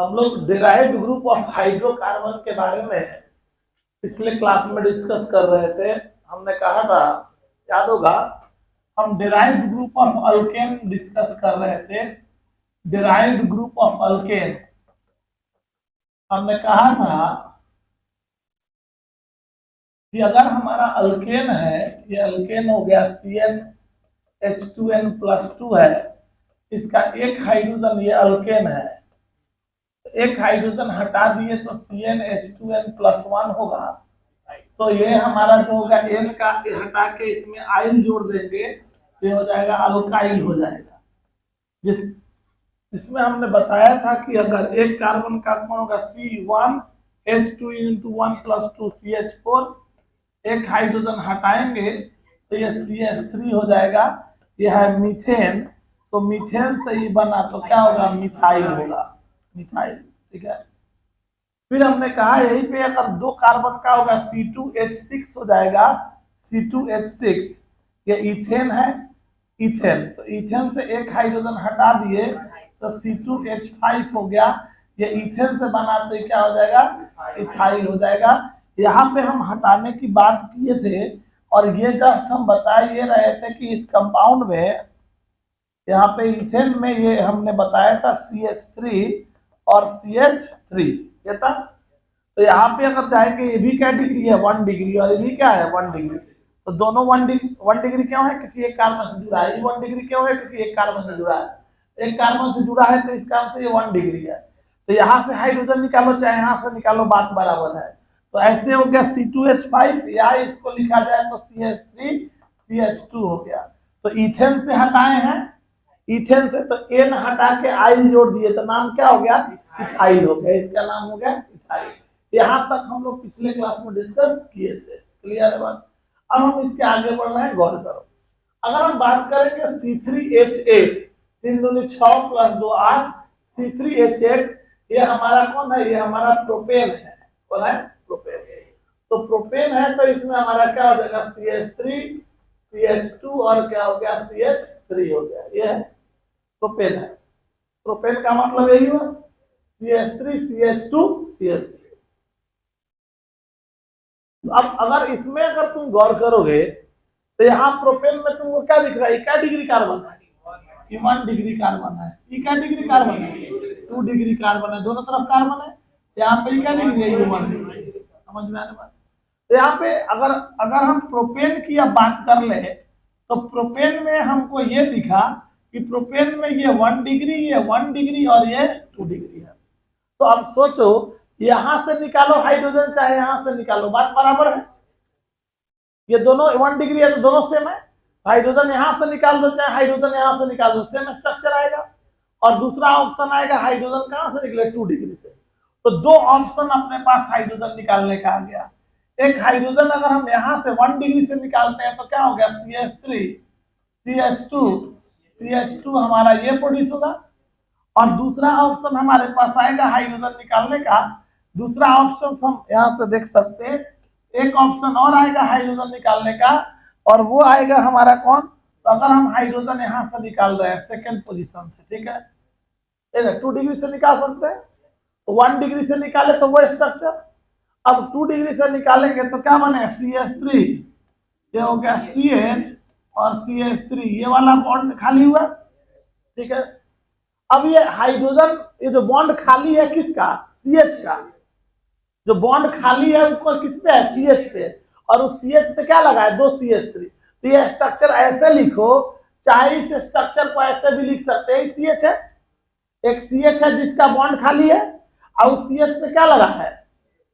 हम लोग derived group of hydrocarbon के बारे में पिछले क्लास में डिस्कस कर रहे थे। हमने कहा था, याद होगा, हम derived group of alkane discuss कर रहे थे। डिराइव्ड ग्रुप ऑफ अल्केन हमने कहा था कि अगर हमारा अल्केन है, ये अल्केन हो गया CnH2n+2 है, इसका एक हाइड्रोजन, ये अल्केन है, एक हाइड्रोजन हटा दिए तो CnH2n+1 होगा। तो ये हमारा जो होगा एन का हटा के इसमें आइल जोड़ देंगे, ये हो जाएगा अल्काइल हो जाएगा। जिसमें हमने बताया था कि अगर एक कार्बन का कौन होगा C1H2 × 1 + 2 CH4, एक हाइड्रोजन हटाएंगे तो ये CH3 हो जाएगा। यह है मीथेन। तो मीथेन से ही बना तो क्या होगा, मिथाइल होगा, मिथाइल। ठीक है। फिर हमने कहा यहीं पे अगर दो कार्बन का होगा C2H6 हो जाएगा, C2H6, ये इथेन है, इथेन। तो इथेन से एक हाइड्रोजन हटा दिए तो C2H5 हो गया, ये इथेन से बना तो क्या हो जाएगा, इथाइल हो जाएगा। यहाँ पे हम हटाने की बात किए थे और ये जस्ट हम बता ये रहे थे कि इस कंपाउंड में, यहाँ पे इथेन में ये हमने बताया था CH3 और CH3 ये था। तो यहाँ पे अगर जाएंगे, ये भी क्या डिग्री है, 1 डिग्री, और ये भी क्या है, 1 डिग्री। तो दोनों 1 डिग्री क्यों है, क्योंकि एक कार्बन से जुड़ा है। ये 1 डिग्री क्यों है, क्योंकि एक कार्बन से जुड़ा है। एक कार्बन से जुड़ा है तो इस कारण से ये 1 डिग्री है। तो यहाँ से हाइड्रोजन निकालो चाहे यहाँ से निकालो, बात बराबर है। तो ऐसे हो गया C2H5, या इसको लिखा जाए तो CH3 CH2 हो गया। तो इथेन से हटाए हैं, इथेन से तो एन हटा के आइल जोड़ दिए तो नाम क्या हो गया, इथाइल हो गया। इसका नाम हो गया इथाइल। यहाँ तक हम लोग पिछले क्लास में डिस्कस किए थे। क्लियर है बात। अब हम इसके आगे बढ़ रहे हैं, गौर करो। अगर हम बात करेंगे C3H8, 3 दूनी 6 + 2 8, C3H8, ये हमारा कौन है, ये हमारा प्रोपेन है। कौन है, प्रोपेन। तो प्रोपेन है तो इसमें हमारा क्या हो जाएगा, CH3 CH2 और क्या हो गया, CH3 हो गया। ये है प्रोपेन है। प्रोपेन का मतलब यही हुआ, CH3 CH2 CH3। अब अगर इसमें अगर तुम गौर करोगे तो यहाँ प्रोपेन में तुमको क्या दिख रहा है, क्या डिग्री कार्बन है, 1 डिग्री कार्बन है। ये क्या डिग्री कार्बन है, 2 डिग्री कार्बन है, दोनों तरफ कार्बन है। यहाँ पे क्या डिग्री है, 1 डिग्री। समझ में आने बात। तो यहाँ पे अगर अगर हम प्रोपेन की अब बात कर ले तो प्रोपेन में हमको ये दिखा कि प्रोपेन में ये 1 डिग्री, ये 1 डिग्री और ये 2 डिग्री है। तो अब सोचो, यहां से निकालो हाइड्रोजन चाहे यहां से निकालो, बात बराबर है। ये दोनों 1 डिग्री है तो दोनों सेम है। हाइड्रोजन यहां से निकाल दो चाहे हाइड्रोजन यहां से निकाल दो, सेम स्ट्रक्चर आएगा। और दूसरा ऑप्शन आएगा हाइड्रोजन कहां से निकले, 2 डिग्री से। तो दो ऑप्शन अपने पास हाइड्रोजन निकालने का आ गया। एक हाइड्रोजन अगर हम यहां से 1 डिग्री से निकालते हैं तो क्या हो गया, CH3 CH2 CH2 हमारा ये प्रोड्यूस होगा। और दूसरा ऑप्शन हमारे पास आएगा हाइड्रोजन निकालने का, दूसरा ऑप्शन हम यहां से देख सकते हैं। एक ऑप्शन और आएगा हाइड्रोजन निकालने का, और वो आएगा हमारा कौन, तो अगर हम हाइड्रोजन यहां से निकाल रहे हैं सेकंड पोजीशन से, ठीक है, 2 डिग्री से निकाल सकते हैं। तो 1 डिग्री से निकाले तो वो स्ट्रक्चर। अब 2 डिग्री से निकालेंगे तो क्या बने, CH3, ये हो गया CH और CH3, ये वाला बॉन्ड खाली हुआ। ठीक है। अब ये हाइड्रोजन, ये जो बॉन्ड खाली है किसका, CH का, जो बॉन्ड खाली है वो किस पे है, CH पे। और उस CH पे क्या लगा है, 2 CH3। तो ये स्ट्रक्चर ऐसे लिखो, चाहे इस स्ट्रक्चर को ऐसे भी लिख सकते हैं, CH है, एक CH है जिसका बॉन्ड खाली है, और उस CH पे क्या लगा है,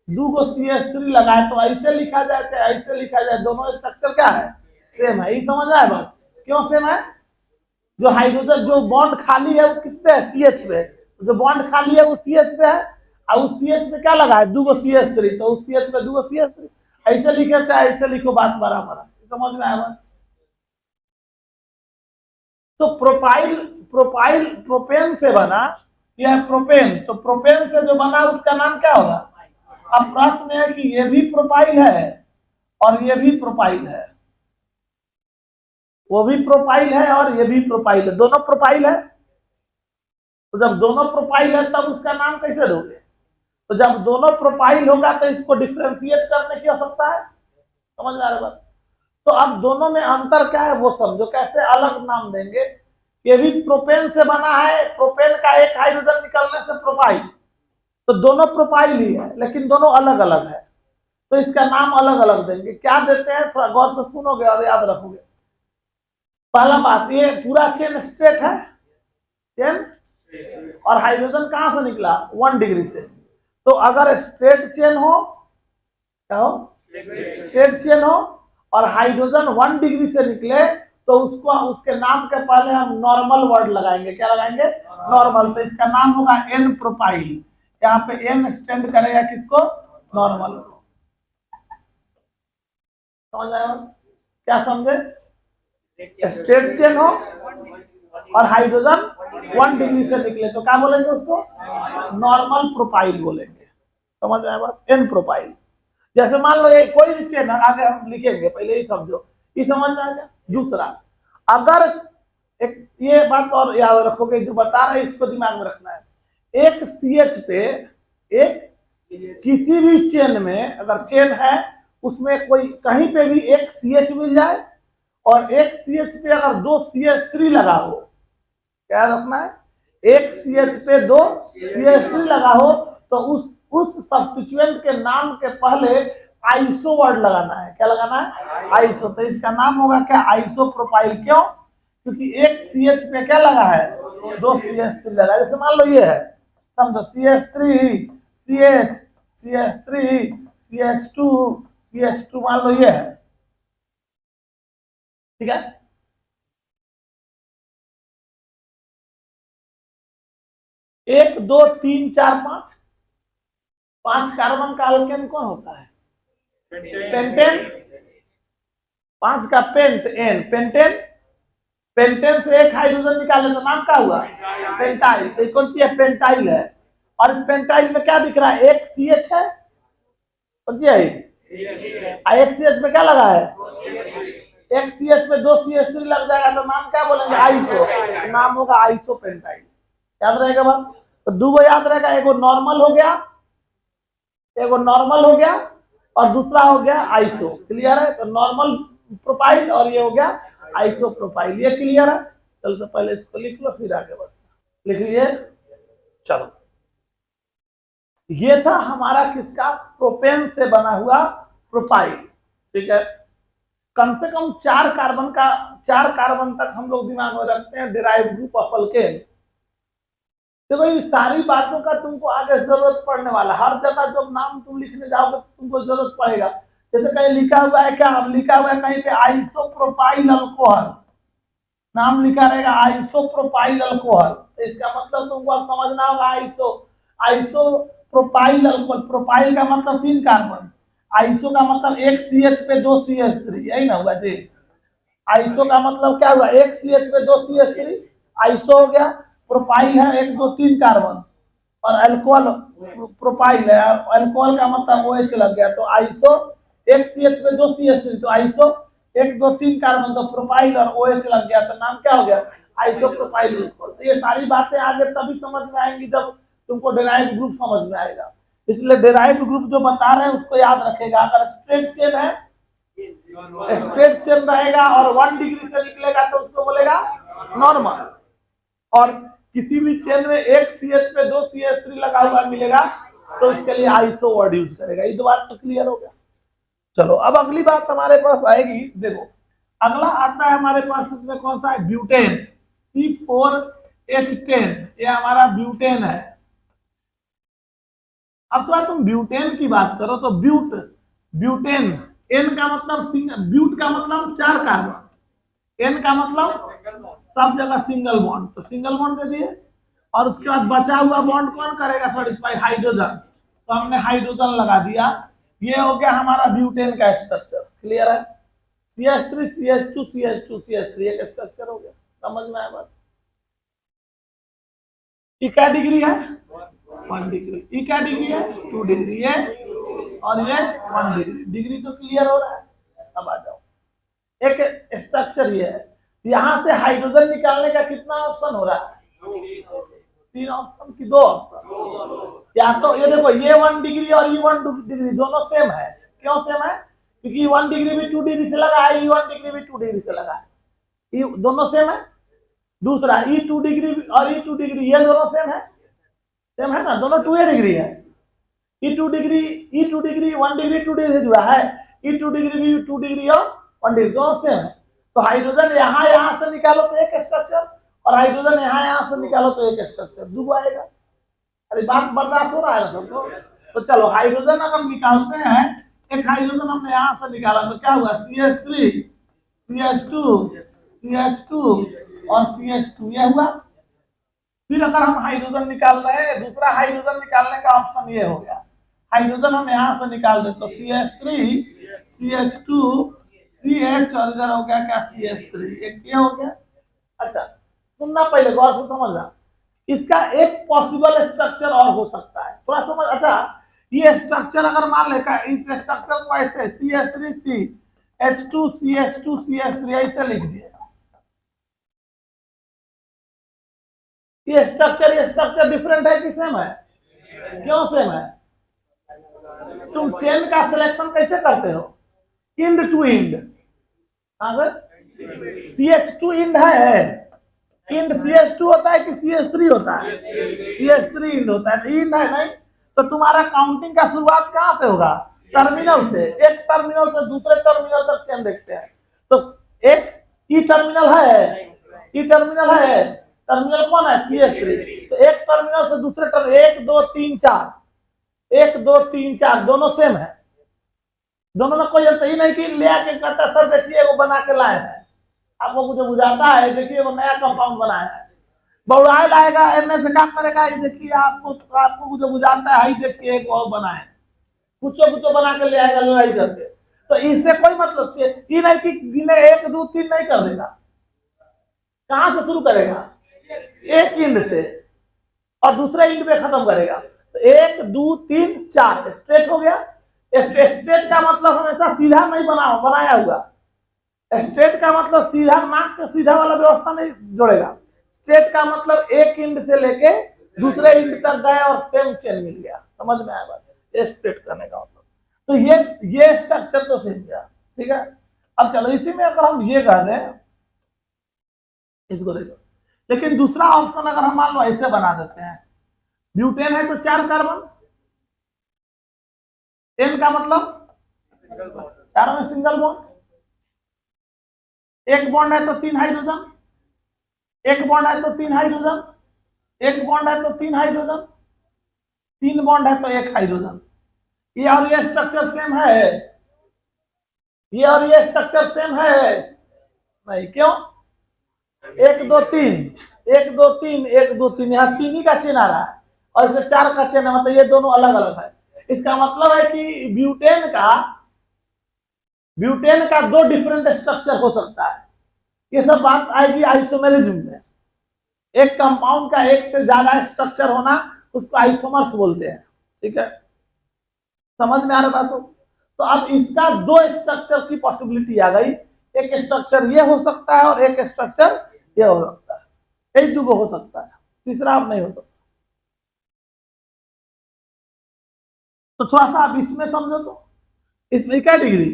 2 CH3 लगा है। तो ऐसे लिखा जाए चाहे ऐसे लिखा जाए, दोनों स्ट्रक्चर क्या है, सेम है। ये समझ आए बात, क्यों सेम है, जो हाइड्रोजन जो बॉन्ड खाली है वो किस पे है, CH पे। जो बॉन्ड खाली है वो CH पे है, और उस CH पे क्या लगा है, 2 CH3, तो उस CH पे 2 CH3। ऐसे लिखे चाहे ऐसे लिखो, बात बराबर है। समझ में आया बात। तो प्रोपाइल प्रोपाइल प्रोपेन से बना, यह प्रोपेन, तो प्रोपेन से जो बना उसका नाम क्या होगा। अब प्रश्न है कि ये भी प्रोपाइल है और ये भी प्रोपाइल है, वो भी प्रोपाइल है और ये भी प्रोपाइल है, दोनों प्रोपाइल है। तो जब दोनों प्रोफाइल है तब उसका नाम कैसे दोगे? तो जब दोनों प्रोफाइल होगा तो इसको डिफ्रेंशिएट करने की आवश्यकता है। समझ में आ रहा बात? तो अब दोनों में अंतर क्या है वो समझो, कैसे अलग नाम देंगे। ये भी प्रोपेन से बना है, प्रोपेन का एक हाइड्रोजन निकलने से प्रोपाइल, तो दोनों प्रोपाइल ही है लेकिन दोनों अलग अलग है, तो इसका नाम अलग अलग देंगे। क्या देते हैं थोड़ा गौर से सुनोगे और याद रखोगे। पहला बात, ये पूरा चेन स्ट्रेट है, चेन, और हाइड्रोजन कहां से निकला? 1 डिग्री से। तो अगर स्ट्रेट चेन हो, क्या हो? स्ट्रेट चेन हो और हाइड्रोजन 1 डिग्री से निकले तो उसको, उसके नाम के पहले हम नॉर्मल वर्ड लगाएंगे। क्या लगाएंगे? नॉर्मल। तो इसका नाम होगा एन प्रोपाइल। यहाँ पे एन स्टैंड करेगा किसको? नॉर्मल। समझ आया? क्या समझे? स्ट्रेट चेन हो और हाइड्रोजन 1 डिग्री से निकले तो क्या बोलेंगे उसको? नॉर्मल प्रोपाइल बोलेंगे। समझ आया बात? N propyl. जैसे मान लो ये कोई भी चेन है, आगे हम लिखेंगे, पहले ही समझो, ये समझ में आ गया। दूसरा, अगर एक ये बात और याद रखोगे, जो बता रहे हैं इसको दिमाग में रखना है। एक CH पे, एक किसी भी चेन में अगर चेन है उसमें कोई कहीं पे भी एक CH मिल जाए और एक CH पे अगर 2 CH3 लगा हो, क्या रखना है? एक CH पे 2 CH3 लगा हो तो उस सब्स्टिट्यूएंट के नाम के पहले आइसो वर्ड लगाना है। क्या लगाना है? आइसो। तो इसका नाम होगा क्या? Iso propyl. क्यों? क्योंकि एक CH पे क्या लगा है? 2 CH3 लगा है। जैसे मान लो ये है, समझो CH3 CH CH3 CH2 CH2, मान लो ये है, ठीक है। 1 2 3 4 5 कार्बन का अल्केन कौन होता है? पेंटेन। 5 का पेंट एन, पेंटेन। पेंटेन से एक हाइड्रोजन निकाले तो नाम क्या हुआ? पेंटाइल। तो कौन सी है? पेंटाइल है। और इस पेंटाइल में क्या दिख रहा है? एक CH है, कौन सी है? एक CH में क्या लगा है? एक CH पे 2 CH3 लग जाएगा तो नाम क्या बोलेंगे? आइसो। नाम होगा आइसो पेंटाइल। याद रहेगा बात? तो दो याद रहेगा, एगो नॉर्मल हो गया, एगो नॉर्मल हो गया और दूसरा हो गया आइसो। क्लियर है? तो नॉर्मल प्रोफाइल और ये हो गया आइसो प्रोफाइल। ये क्लियर है? चलो तो पहले इसको लिख लो फिर आगे बढ़ते। लिख लिए? चलो, ये था हमारा किसका? प्रोपेन से बना हुआ प्रोफाइल। ठीक है। कम से कम 4 कार्बन का, 4 कार्बन तक हम लोग दिमाग में रखते हैं डिराइव ग्रुप ऑफ अल्केन। देखो ये सारी बातों का तुमको आगे जरूरत पड़ने वाला, हर जगह जब नाम तुम लिखने जाओगे तुमको जरूरत पड़ेगा। जैसे कहीं लिखा हुआ है, क्या लिखा हुआ है कहीं पे? आइसोप्रोपाइल अल्कोहल, नाम लिखा रहेगा आइसोप्रोपाइल अल्कोहल। तो इसका मतलब तुमको अब समझना होगा, आइसोप्रोपाइल अल्कोहल। प्रोपाइल का मतलब 3 कार्बन, आइसो का मतलब एक CH पे 2 CH3, यही ना हुआ जी? आइसो का मतलब क्या हुआ? एक CH पे 2 CH3 आइसो हो गया। प्रोपाइल है 1 2 3 कार्बन, और अल्कोहल प्रोपाइल है, अल्कोहल का मतलब OH लग गया तो आइसो। एक CH पे 2 CH3 तो आइसो 1 2 3 कार्बन, तो प्रोपाइल और OH लग गया तो नाम क्या हो गया? Iso propyl. तो ये सारी बातें आगे तभी समझ में आएंगी जब तुमको डेराइव्ड ग्रुप समझ में आएगा। इसलिए डेराइव्ड ग्रुप जो बता रहे हैं उसको याद रखेगा। अगर स्ट्रेट चेन है, स्ट्रेट चेन रहेगा और 1 डिग्री से निकलेगा तो उसको बोलेगा नॉर्मल। और किसी भी चेन में एक CH पे 2 CH3 लगा हुआ मिलेगा तो उसके लिए आइसो वर्ड यूज करेगा। ये 2 बात तो क्लियर हो गया। चलो अब अगली बात हमारे पास आएगी। देखो अगला आता है हमारे पास, इसमें कौन सा है? Butane, C4H10। ये हमारा ब्यूटेन है। अब थोड़ा तुम ब्यूटेन की बात करो तो ब्यूटेन, एन का मतलब सिंगल, ब्यूट का मतलब 4 कार्बन, एन का मतलब सब जगह सिंगल बॉन्ड, तो सिंगल बॉन्ड दे दिए। और उसके बाद बचा हुआ बॉन्ड कौन करेगा सैटिस्फाई? हाइड्रोजन। तो हमने हाइड्रोजन लगा दिया। ये हो गया हमारा ब्यूटेन का स्ट्रक्चर। क्लियर है? CH3 CH2 CH2 CH3 एक स्ट्रक्चर हो गया। समझ में आया बात? ये क्या डिग्री है? 1 डिग्री। ये क्या डिग्री है? 2 डिग्री है। और ये 1 डिग्री। डिग्री तो क्लियर हो रहा है? अब आ जाओ, एक स्ट्रक्चर ये है, यहां से हाइड्रोजन निकालने का कितना ऑप्शन हो रहा है? तीन ऑप्शन की दो ऑप्शन? या तो ये देखो, ये 1 डिग्री और ये 1 डिग्री दोनों सेम है। क्यों सेम है? क्योंकि 1 डिग्री भी 2 डिग्री से लगा है, ये 1 डिग्री भी 2 डिग्री से लगा है, ये दोनों सेम है। दूसरा, ये 2 डिग्री और ये 2 डिग्री, ये दोनों सेम है ना, दोनों 2 डिग्री है। ये 2 डिग्री 1 डिग्री 2 डिग्री से जुड़ा है, ये 2 डिग्री भी 2 डिग्री और 1 डिग्री दोनों सेम है। तो हाइड्रोजन यहाँ से निकालो तो एक स्ट्रक्चर, और हाइड्रोजन यहाँ से निकालो तो एक स्ट्रक्चर, दो आएगा। अरे बात बर्दाश्त हो रहा है ना सबको? तो चलो हाइड्रोजन अगर निकालते हैं, एक हाइड्रोजन हमने यहाँ से निकाला तो क्या हुआ, CH3 CH2 CH2 और CH2, ये हुआ। फिर अगर हम हाइड्रोजन निकाल रहे हैं, दूसरा हाइड्रोजन निकालने का ऑप्शन ये हो गया, हाइड्रोजन हम यहाँ से निकाल दे तो CH3 CH2 CH और इधर हो गया क्या, CH3, एक ये हो गया। अच्छा सुनना, पहले गौर से समझना, इसका एक पॉसिबल स्ट्रक्चर और हो सकता है, थोड़ा समझ। अच्छा ये स्ट्रक्चर अगर मान ले, इस स्ट्रक्चर को ऐसे CH3C H2 CH2 CH3 ऐसे लिख दिए, ये स्ट्रक्चर डिफरेंट है कि सेम है? क्यों सेम है? तुम चेन का सिलेक्शन कैसे करते हो? End to end, CH2 end है, इंड CH2 होता है कि CH3 होता है? CH3 इंड होता है, इंड है नहीं। तो तुम्हारा काउंटिंग का शुरुआत कहां से होगा? टर्मिनल से। एक टर्मिनल से दूसरे टर्मिनल तक चेन देखते हैं, तो एक ई टर्मिनल है, टर्मिनल कौन है? CH3। तो एक टर्मिनल से दूसरे टर्मिनल, 1 2 3 4, 1 2 3 4 दोनों सेम है, दोनों में कोई अंतर ही नहीं कि ले आके कहता सर देखिए वो बना के लाए हैं, आपको मुझे बुझाता है, देखिए वो नया कंपाउंड बनाया है, बौड़ाए लाएगा एमए से क्या करेगा, ये देखिए आपको मुझे बुझाता है, देखिए एक और बनाए, कुछ बना के ले आएगा लड़ाई करके। तो इससे कोई मतलब ये नहीं कि गिने 1 2 3 नहीं कर देगा, कहां से शुरू करेगा? एक इंड से, और दूसरे इंड पे खत्म करेगा। तो 1 2 3 4 स्ट्रेट हो गया। स्ट्रेट का मतलब हमेशा सीधा नहीं बनाया हुआ, स्ट्रेट का मतलब सीधा नाक के सीधा वाला व्यवस्था नहीं जोड़ेगा। स्ट्रेट का मतलब एक इंड से लेके दूसरे इंड तक गए और सेम चेन मिल गया, समझ में आया बात? ये स्ट्रेट करने का मतलब। तो ये स्ट्रक्चर तो सेम गया, ठीक है। अब चलो इसी में अगर हम ये कर दें, इसको देखो, लेकिन दूसरा ऑप्शन अगर हम मान लो ऐसे बना देते हैं, ब्यूटेन है तो 4 कार्बन, एन का मतलब चारों में सिंगल बॉन्ड, एक बॉन्ड है तो 3 हाइड्रोजन, एक बॉन्ड है तो 3 हाइड्रोजन, एक बॉन्ड है तो 3 हाइड्रोजन, 3 बॉन्ड है तो 1 हाइड्रोजन। ये और ये स्ट्रक्चर सेम है, ये और ये स्ट्रक्चर सेम है नहीं, क्यों? 1 2 3 1 2 3 1 2 3, यहाँ 3 ही का चेन आ रहा है और इसमें 4 का चेन है, मतलब ये दोनों अलग अलग है। इसका मतलब है कि ब्यूटेन का 2 डिफरेंट स्ट्रक्चर हो सकता है। ये सब बात आएगी आइसोमेरिज्म में, एक कंपाउंड का एक से ज्यादा स्ट्रक्चर होना उसको आइसोमर्स बोलते हैं, ठीक है, समझ में आ रहा बात हो? तो अब इसका 2 स्ट्रक्चर की पॉसिबिलिटी आ गई, एक स्ट्रक्चर ये हो सकता है और एक स्ट्रक्चर ये हो सकता है, कई 2 हो सकता है, तीसरा अब नहीं हो सकता। तो थोड़ा सा आप इसमें समझो, तो इसमें क्या डिग्री,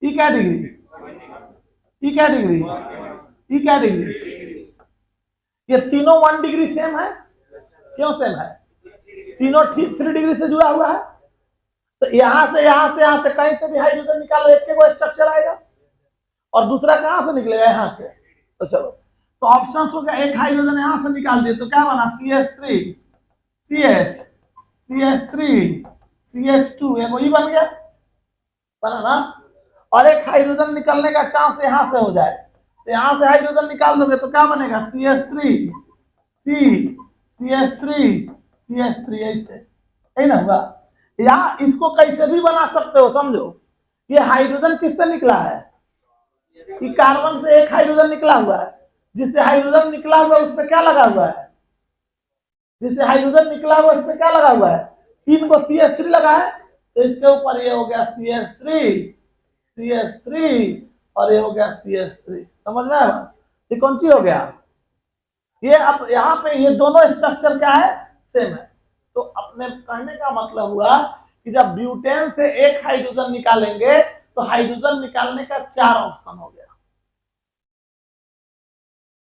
ई क्या डिग्री, ई क्या डिग्री, ई क्या डिग्री, ये तीनों 1 डिग्री सेम है। क्यों सेम है? तीनों 3 डिग्री से जुड़ा हुआ है। तो यहां से कहीं से भी हाइड्रोजन निकालो, एक को स्ट्रक्चर आएगा, और दूसरा कहां से निकलेगा? यहां से। तो चलो, तो ऑप्शन हो गया, एक हाइड्रोजन यहां से निकाल दिए तो क्या बना? CH3 CH CH3 CH2, एक वही बन गया, बना ना। और एक हाइड्रोजन निकलने का चांस यहां से हो जाए, तो यहां से हाइड्रोजन निकाल दोगे तो क्या बनेगा? CH3 C CH3 CH3, ऐसे है ना हुआ। या इसको कैसे भी बना सकते हो, समझो, ये हाइड्रोजन किससे निकला है? कि कार्बन से एक हाइड्रोजन निकला हुआ है, जिससे हाइड्रोजन निकला हुआ है उस पर क्या लगा हुआ है? जिससे हाइड्रोजन निकला हुआ है उस पर क्या लगा हुआ है? 3 को CH3 लगा है, तो इसके ऊपर ये हो गया CH3 और ये हो गया CH3, समझ में आया? ये कौन सी हो गया? ये अब यहाँ पे ये दोनों स्ट्रक्चर क्या है, सेम है। तो अपने कहने का मतलब हुआ कि जब ब्यूटेन से एक हाइड्रोजन निकालेंगे तो हाइड्रोजन निकालने का 4 ऑप्शन हो गया,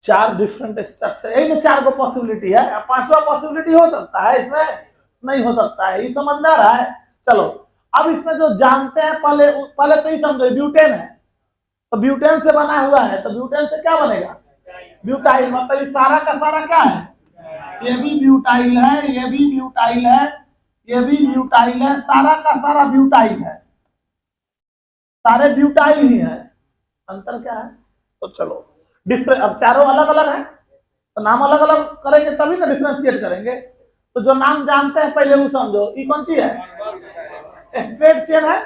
4 डिफरेंट स्ट्रक्चर, यही ना 4 को पॉसिबिलिटी है। अब 5वां पॉसिबिलिटी हो सकता है, इसमें नहीं हो सकता है, ये समझ में आ रहा है। चलो अब इसमें जो जानते हैं, पहले पहले तो ही समझो ब्यूटेन है, तो ब्यूटेन से बना हुआ है, तो ब्यूटेन से क्या बनेगा, ब्यूटाइल। मतलब ये सारा का सारा क्या है, ये भी ब्यूटाइल है, ये भी ब्यूटाइल है, ये भी ब्यूटाइल है, सारा का सारा ब्यूटाइल है, सारे ब्यूटाइल ही है। अंतर क्या है, तो चलो डिफरेंट, अब चारों अलग अलग है तो नाम अलग अलग करेंगे तभी ना डिफ्रेंशिएट करेंगे। तो जो नाम जानते हैं पहले वो समझो, ये कौन सी है, स्ट्रेट चेन है,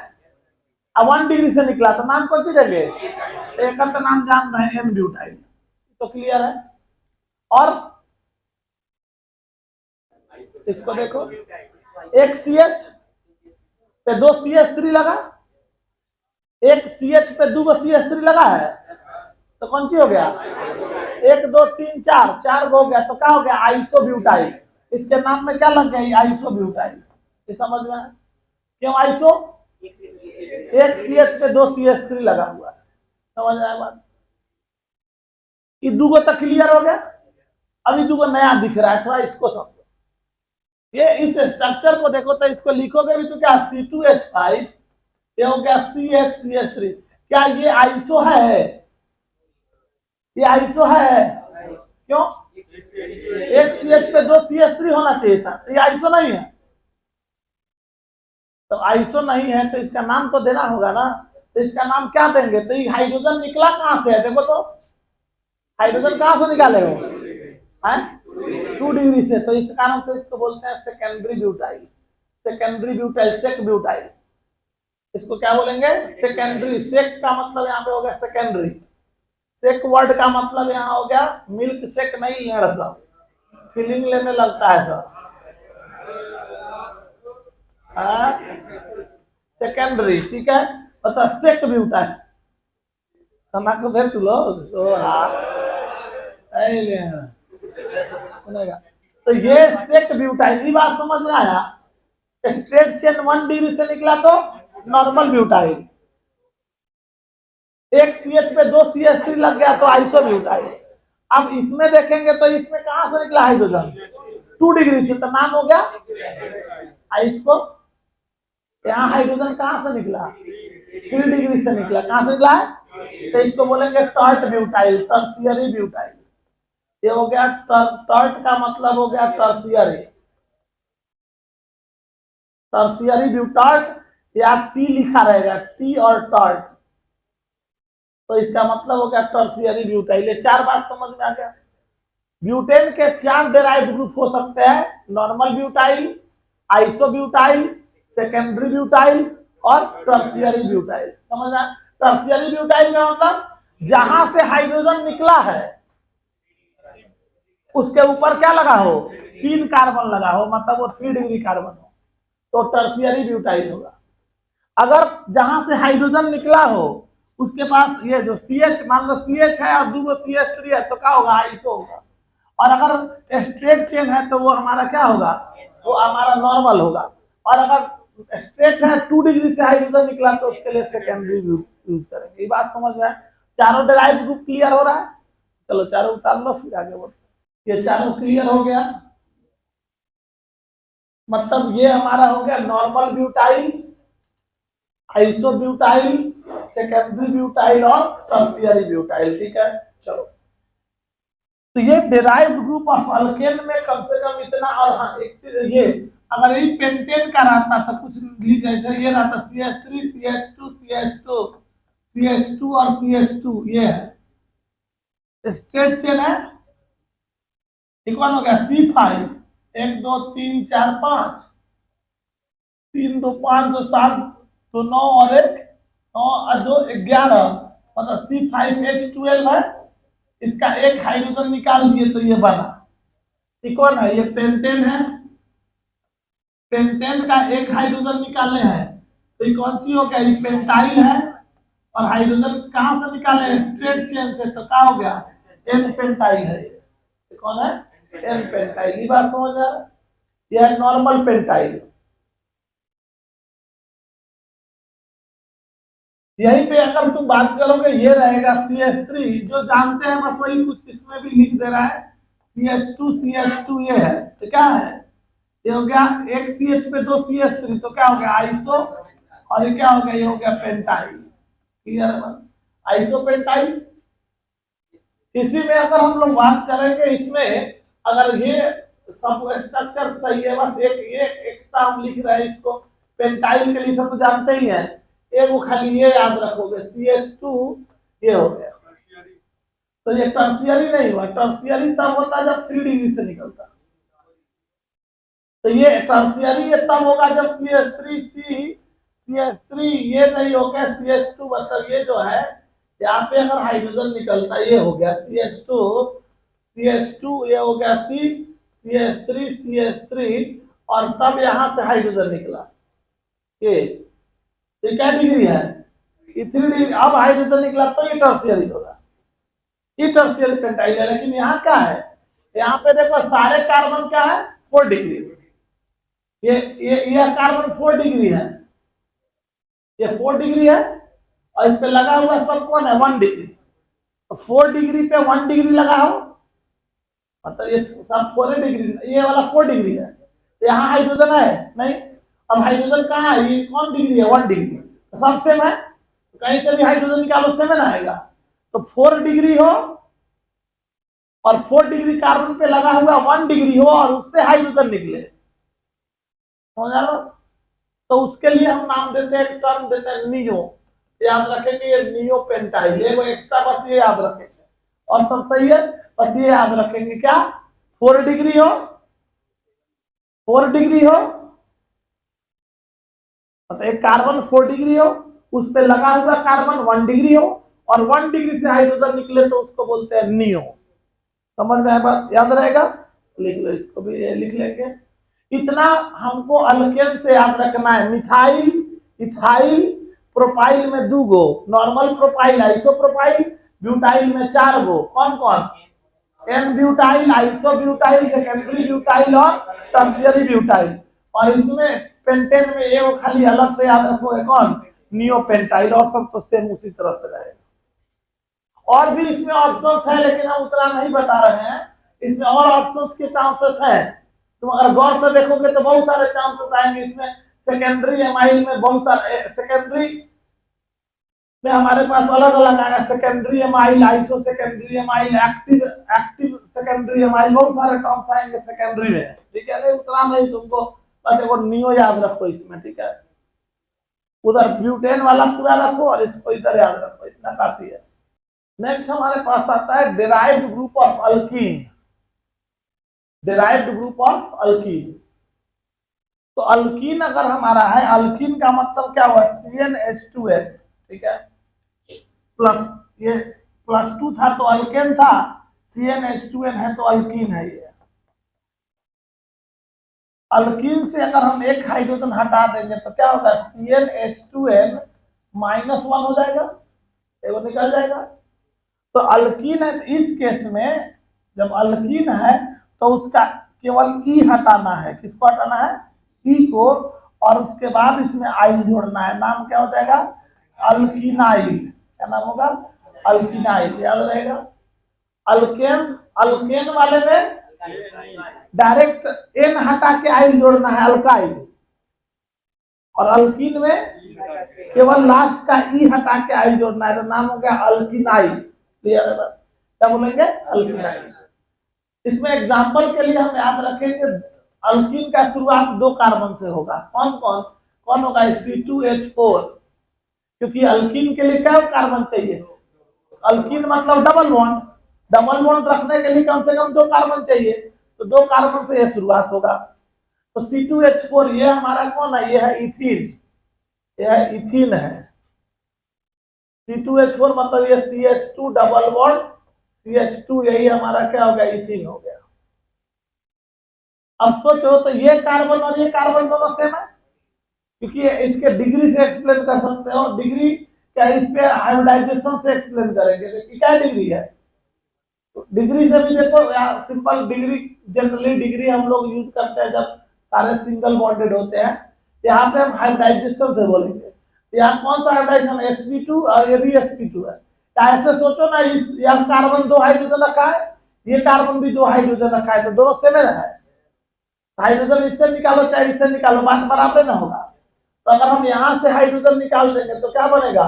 अब 1 डिग्री से निकला तो नाम कौन सी देंगे, एक तो नाम जान रहे हैं एन ब्यूटाइल, तो क्लियर है। और इसको देखो, एक CH पे 2 CH3 लगा, एक CH पे 2 CH3 लगा है, तो कौन सी हो गया, 1 2 3 4, 4 हो गया, तो क्या हो गया, आइसोब्यूटाइल। इसके नाम में क्या लग गया, आइसोब्यूटाइल। ये समझ में है क्यों आइसो, एक CH पे 2 CH3 लगा हुआ है, समझ आया बात। ये 2 तक क्लियर हो गया। अभी 2 नया दिख रहा है, थोड़ा इसको समझो। ये इस स्ट्रक्चर को देखो तो इसको लिखोगे भी तो क्या, C2H5, ये हो गया CH3। क्या ये आइसो है, ये आइसो है, क्यों, एक CH पे 2 CH3 होना चाहिए था, ये आइसो नहीं है। तो आइसो नहीं है तो इसका नाम तो देना होगा ना, तो इसका नाम क्या देंगे, तो ये हाइड्रोजन निकला कहां से है, देखो तो हाइड्रोजन कहां से निकाले हो, है 2 डिग्री से, तो इस कारण से इसको बोलते हैं secondary butyl, secondary butyl, sec butyl. इसको क्या बोलेंगे, सेकेंडरी। सेक का मतलब यहाँ पे हो गया सेकेंडरी, सेक वर्ड का मतलब यहाँ हो गया मिल्क सेक नहीं है, फीलिंग लेने लगता है तो सेकेंडरी, ठीक है। मतलब सेक ब्यूटाइल सना को दे तू लोग तो सुनेगा। तो ये सेक ब्यूटाइल, ये बात समझ में आया। स्ट्रेट चेन 1 डिग्री से निकला तो नॉर्मल ब्यूटाइल, एक CH पे 2 CH3 लग गया तो आइसोब्यूटाइल। अब इसमें देखेंगे तो इसमें कहां से निकला हाइड्रोजन, 2 डिग्री से, तो नाम हो गया आइसो। यहाँ हाइड्रोजन कहां से निकला, 3 डिग्री से निकला, कहां से निकला है, तो इसको बोलेंगे टर्ट ब्यूटाइल, टर्सियरी ब्यूटाइल। ये हो गया टर्ट का मतलब हो गया टर्सियरी, टर्सियरी ब्यूटार्ट, या टी लिखा रहेगा, टी और टर्ट, तो इसका मतलब हो गया टर्सियरी ब्यूटाइल। ये 4 बात समझ में आ गया। ब्यूटेन के 4 डेराइव्ड ग्रुप हो सकते हैं, normal butyl, isobutyl, secondary butyl और टर्सियरी ब्यूटाइल। समझ आया, टर्सियरी ब्यूटाइल का मतलब जहां से हाइड्रोजन निकला है उसके ऊपर क्या लगा हो, 3 कार्बन लगा हो, मतलब वो 3 डिग्री कार्बन हो, तो टर्सियरी ब्यूटाइल होगा। अगर जहां से हाइड्रोजन निकला हो उसके पास ये जो CH, मान लो CH है और 2 CH3 है, तो क्या होगा, आइसो होगा। और अगर स्ट्रेट चेन है तो वो हमारा क्या होगा, वो हमारा नॉर्मल होगा। और अगर स्ट्रेट है 2 डिग्री से हाइड्रोजन निकला तो उसके लिए सेकेंडरी यूज करेंगे। ये बात समझ में आए, चारों डेराइव्ड ग्रुप क्लियर हो रहा है। चलो चारों उतार लो फिर आगे बढ़ो। ये चारों क्लियर हो गया, मतलब ये हमारा हो गया normal butyl, isobutyl, secondary butyl और टर्शियरी ब्यूटाइल, ठीक है। चलो तो ये डेराइव्ड ग्रुप ऑफ अल्केन में कम से कम इतना। और हाँ एक ये, अगर ये पेंटेन का रहता तो कुछ जैसे ये रहता CH3 CH2 CH2 CH2 और CH2, ये है स्ट्रेट चेन है, एक वन हो गया C5, 1 2 3 4 5, 3 2 5 2 7 2 9 और 1 9 और 2 11, मतलब C5H12 है। इसका एक हाइड्रोजन निकाल दिए तो ये बना, ये कौन है, ये पेंटेन है, पेंटेन का एक हाइड्रोजन निकाले हैं तो ये कौन सी हो गया, ये पेंटाइल है। और हाइड्रोजन कहां से निकाले, स्ट्रेट चेन से, तो क्या हो गया, एन पेंटाइल है। कौन है? N pentyl. ये बात समझ में आ रहा है? यह है नॉर्मल पेंटाइल। यहीं पे अगर तुम बात करोगे ये रहेगा CH3, जो जानते हैं बस वही कुछ इसमें भी लिख दे रहा है। CH2 ये है तो क्या है? ये हो गया एक CH पे 2 CH3, तो क्या हो गया? आइसो। और ये क्या हो गया? ये हो गया पेंटाइल। क्लियर है? Iso pentyl. इसी में अगर हम लोग बात करेंगे, इसमें अगर ये सब स्ट्रक्चर सही है, बस एक ये एक्स्ट्रा हम लिख रहे हैं इसको पेंटाइल के लिए, सब तो जानते ही हैं। एक वो खाली ये याद रखोगे CH2 ये हो गया। तो ये टर्शियरी नहीं हुआ। टर्शियरी तब होता है जब 3 डिग्री से निकलता। तो ये टर्शियरी ये तब होगा जब CH3 ये नहीं हो गया CH2, मतलब ये जो है यहाँ पे अगर हाइड्रोजन निकलता, ये हो गया CH2 ये हो गया CH3 और तब यहां से हाइड्रोजन निकला। ये क्या डिग्री है? ये 3 डिग्री। अब हाइड्रोजन निकला तो ये टर्शियरी होगा, ये टर्शियरी पेंटाइल है। लेकिन यहाँ क्या है? यहाँ पे देखो सारे कार्बन क्या है? 4 डिग्री। ये कार्बन 4 डिग्री है, ये 4 डिग्री है। और इस पे लगा हुआ सब कौन है? 1 डिग्री। तो 4 डिग्री पे 1 डिग्री लगा हो, मतलब ये सब 4 डिग्री, ये वाला 4 डिग्री है। तो यहाँ हाइड्रोजन है नहीं। अब हाइड्रोजन कहाँ है? ये कौन डिग्री है? 1 डिग्री। तो सब सेम है, तो कहीं से भी हाइड्रोजन निकालो सेम ना आएगा। तो 4 डिग्री हो और 4 डिग्री कार्बन पे लगा हुआ 1 डिग्री हो और उससे हाइड्रोजन निकले, समझ लो। तो उसके लिए हम नाम देते हैं, टर्म देते हैं नियो। याद रखेंगे ये नियो पेंटाइल। ये वो एक्स्ट्रा बस ये याद रखेंगे और सब सही है। बस ये याद रखेंगे क्या? 4 डिग्री हो, 4 डिग्री हो, मतलब एक कार्बन 4 डिग्री हो, उस पे लगा हुआ कार्बन 1 डिग्री हो और 1 डिग्री से हाइड्रोजन निकले तो उसको बोलते हैं नियो। समझ में आया बात? याद रहेगा? लिख लो, इसको भी लिख लेंगे। इतना हमको अल्केन से याद रखना है। मिथाइल, इथाइल, प्रोपाइल में 2 गो, normal propyl, iso propyl, butyl में 4 गो। कौन कौन? N butyl, iso butyl, secondary butyl और टर्शियरी ब्यूटाइल। और इसमें पेंटेन में एक खाली अलग से याद रखो है कौन? Neo pentyl. और सब तो सेम उसी तरह से रहेगा। और भी इसमें ऑप्शंस है लेकिन हम उतना नहीं बता रहे हैं। इसमें और ऑप्शंस के चांसेस है, तुम अगर गौर से देखोगे तो बहुत सारे चांसेस आएंगे इसमें। सेकेंडरी एमाइल में बहुत सारे, सेकेंडरी में हमारे पास अलग अलग आएगा। Secondary amyl, iso secondary amyl, active secondary amyl, बहुत सारे टर्म्स आएंगे सेकेंडरी में। ठीक है, नहीं उतना नहीं तुमको, बस एक नियो याद रखो इसमें। ठीक है, उधर ब्यूटेन वाला पूरा रखो और इसको इधर याद रखो, इतना काफी है। नेक्स्ट हमारे पास आता है derived group of alkyne. Derived group of alkyne. तो अल्कीन अगर हमारा है, अल्कीन का मतलब क्या हुआ? CnH2n। ठीक है, प्लस ये +2 था तो अल्केन था, CnH2n है तो अल्कीन है। ये अल्कीन से अगर हम एक हाइड्रोजन हटा देंगे तो क्या होगा? CnH2n -1 हो जाएगा, एगो निकल जाएगा। तो अल्कीन है, तो इस केस में जब अल्कीन है तो उसका केवल ई हटाना है। किसको हटाना है? ई को। और उसके बाद इसमें आइल जोड़ना है। नाम क्या हो जाएगा? अल्कीनाइल। क्या नाम होगा? अल्कीनाइल। याद रहेगा? अल्केन, अल्केन वाले में डायरेक्ट एन हटा के आइल जोड़ना है, अल्काइल। और अल्कीन में केवल लास्ट का ई हटा के आइल जोड़ना है, तो नाम हो गया अल्कीनाइल। क्लियर है बात? क्या बोलेंगे? अल्कीनाइल। इसमें एग्जांपल के लिए हम याद रखेंगे अल्कीन का शुरुआत 2 कार्बन से होगा। कौन कौन? कौन होगा? C2H4, क्योंकि अल्कीन के लिए क्या कार्बन चाहिए? अल्कीन मतलब डबल बॉन्ड। डबल बॉन्ड रखने के लिए कम से कम 2 कार्बन चाहिए, तो 2 कार्बन से यह शुरुआत होगा। तो C2H4 ये हमारा कौन है? ये है इथीन, ये है इथीन है। C2H4 मतलब ये CH2 डबल बॉन्ड CH2, यही हमारा क्या हो गया? इथीन हो गया। अब सोचो तो ये कार्बन और ये कार्बन दोनों सेम है, क्योंकि इसके डिग्री से एक्सप्लेन कर सकते हो। डिग्री क्या इस पे हाइब्रिडाइजेशन से एक्सप्लेन करेंगे। क्या डिग्री है? डिग्री से भी देखो यार, सिंपल डिग्री, जनरली डिग्री हम लोग यूज करते हैं जब सारे सिंगल बॉन्डेड होते हैं। यहाँ पे हम हाइब्रिडाइजेशन से बोलेंगे। यहाँ कौन सा हाइब्रिडाइजेशन, sp2 और ये भी sp2 है। या ऐसे सोचो ना, इस यहाँ कार्बन 2 हाइड्रोजन रखा है, ये कार्बन भी 2 हाइड्रोजन रखा है, तो दोनों सेम है। हाइड्रोजन इससे निकालो चाहे इससे निकालो, बात बराबर ना होगा। तो अगर हम यहाँ से हाइड्रोजन निकाल देंगे तो क्या बनेगा,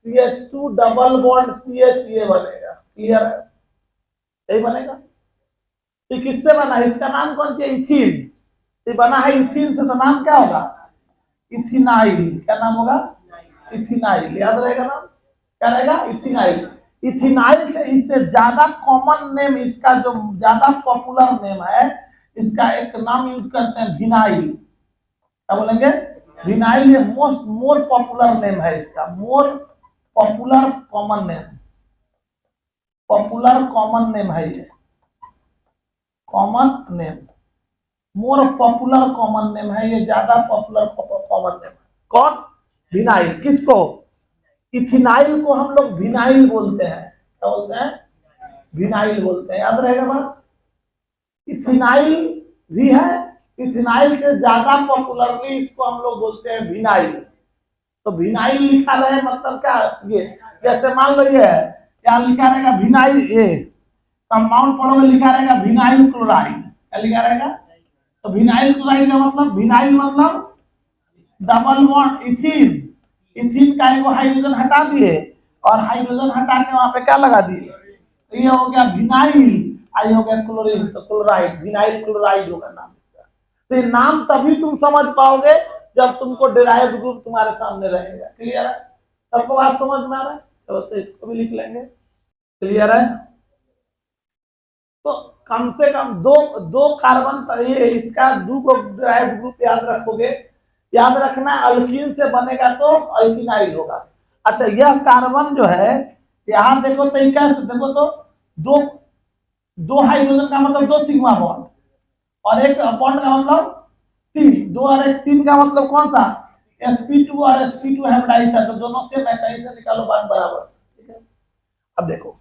CH2 डबल बॉन्ड CH, ये बनेगा। क्लियर है, यही बनेगा। तो किससे बना है, इसका नाम कौन सी, इथिन। ये बना है इथिन से, तो नाम क्या होगा, इथिनाइल। क्या नाम होगा, इथिनाइल। याद रहेगा नाम, क्या रहेगा, इथिनाइल। इथिनाइल से इससे ज्यादा कॉमन नेम, इसका जो ज्यादा पॉपुलर नेम है, इसका एक नाम यूज करते हैं विनाइल। क्या बोलेंगे, विनाइल। ये मोर पॉपुलर नेम है इसका, more popular common name, popular common name है ये, common name, more popular common name है ये, ज्यादा पॉपुलर कॉमन नेम। कौन, विनाइल। किसको, इथिनाइल को हम लोग विनाइल बोलते हैं। क्या बोलते हैं, विनाइल बोलते हैं। याद रहेगा बात, इथिनाइल भी है, इथिनाइल से ज्यादा पॉपुलरली इसको हम लोग बोलते हैं विनाइल। तो विनाइल लिखा रहे मतलब क्या, ये जैसे मान लो ये है, क्या लिखा रहेगा, विनाइल, ये कंपाउंड पढ़ोगे लिखा रहेगा विनाइल क्लोराइड। क्या लिखा रहेगा, तो विनाइल क्लोराइड का मतलब, विनाइल मतलब डबल बॉन्ड इथिन, इथिन का एक हाइड्रोजन हटा दिए और हाइड्रोजन हटा के वहां पे क्या लगा दिए, तो ये हो गया विनाइल, आई हो गया क्लोरीन, तो क्लोराइड, विनाइल क्लोराइड होगा नाम इसका। तो ये नाम तभी तुम समझ पाओगे जब तुमको डिराइव्ड ग्रुप तुम्हारे सामने रहेगा। क्लियर है, सबको बात समझ में आ रहा है। चलो तो इसको भी लिख लेंगे। क्लियर है, तो कम से कम दो कार्बन, ये इसका दो को डिराइव्ड ग्रुप याद रखोगे। याद रखना, अल्कीन से बनेगा तो अल्किनाइल होगा। अच्छा, यह कार्बन जो है, यहां देखो तो कैसे देखो तो, दो हाइड्रोजन का मतलब 2 सिग्मा बॉन्ड, और एक बॉन्ड का मतलब 3, 2 और 1 3 का मतलब कौन सा, sp2 और sp2 हाइब्रिडाइज है, तो दोनों से मैं कहीं से निकालो बात बराबर। ठीक है, अब देखो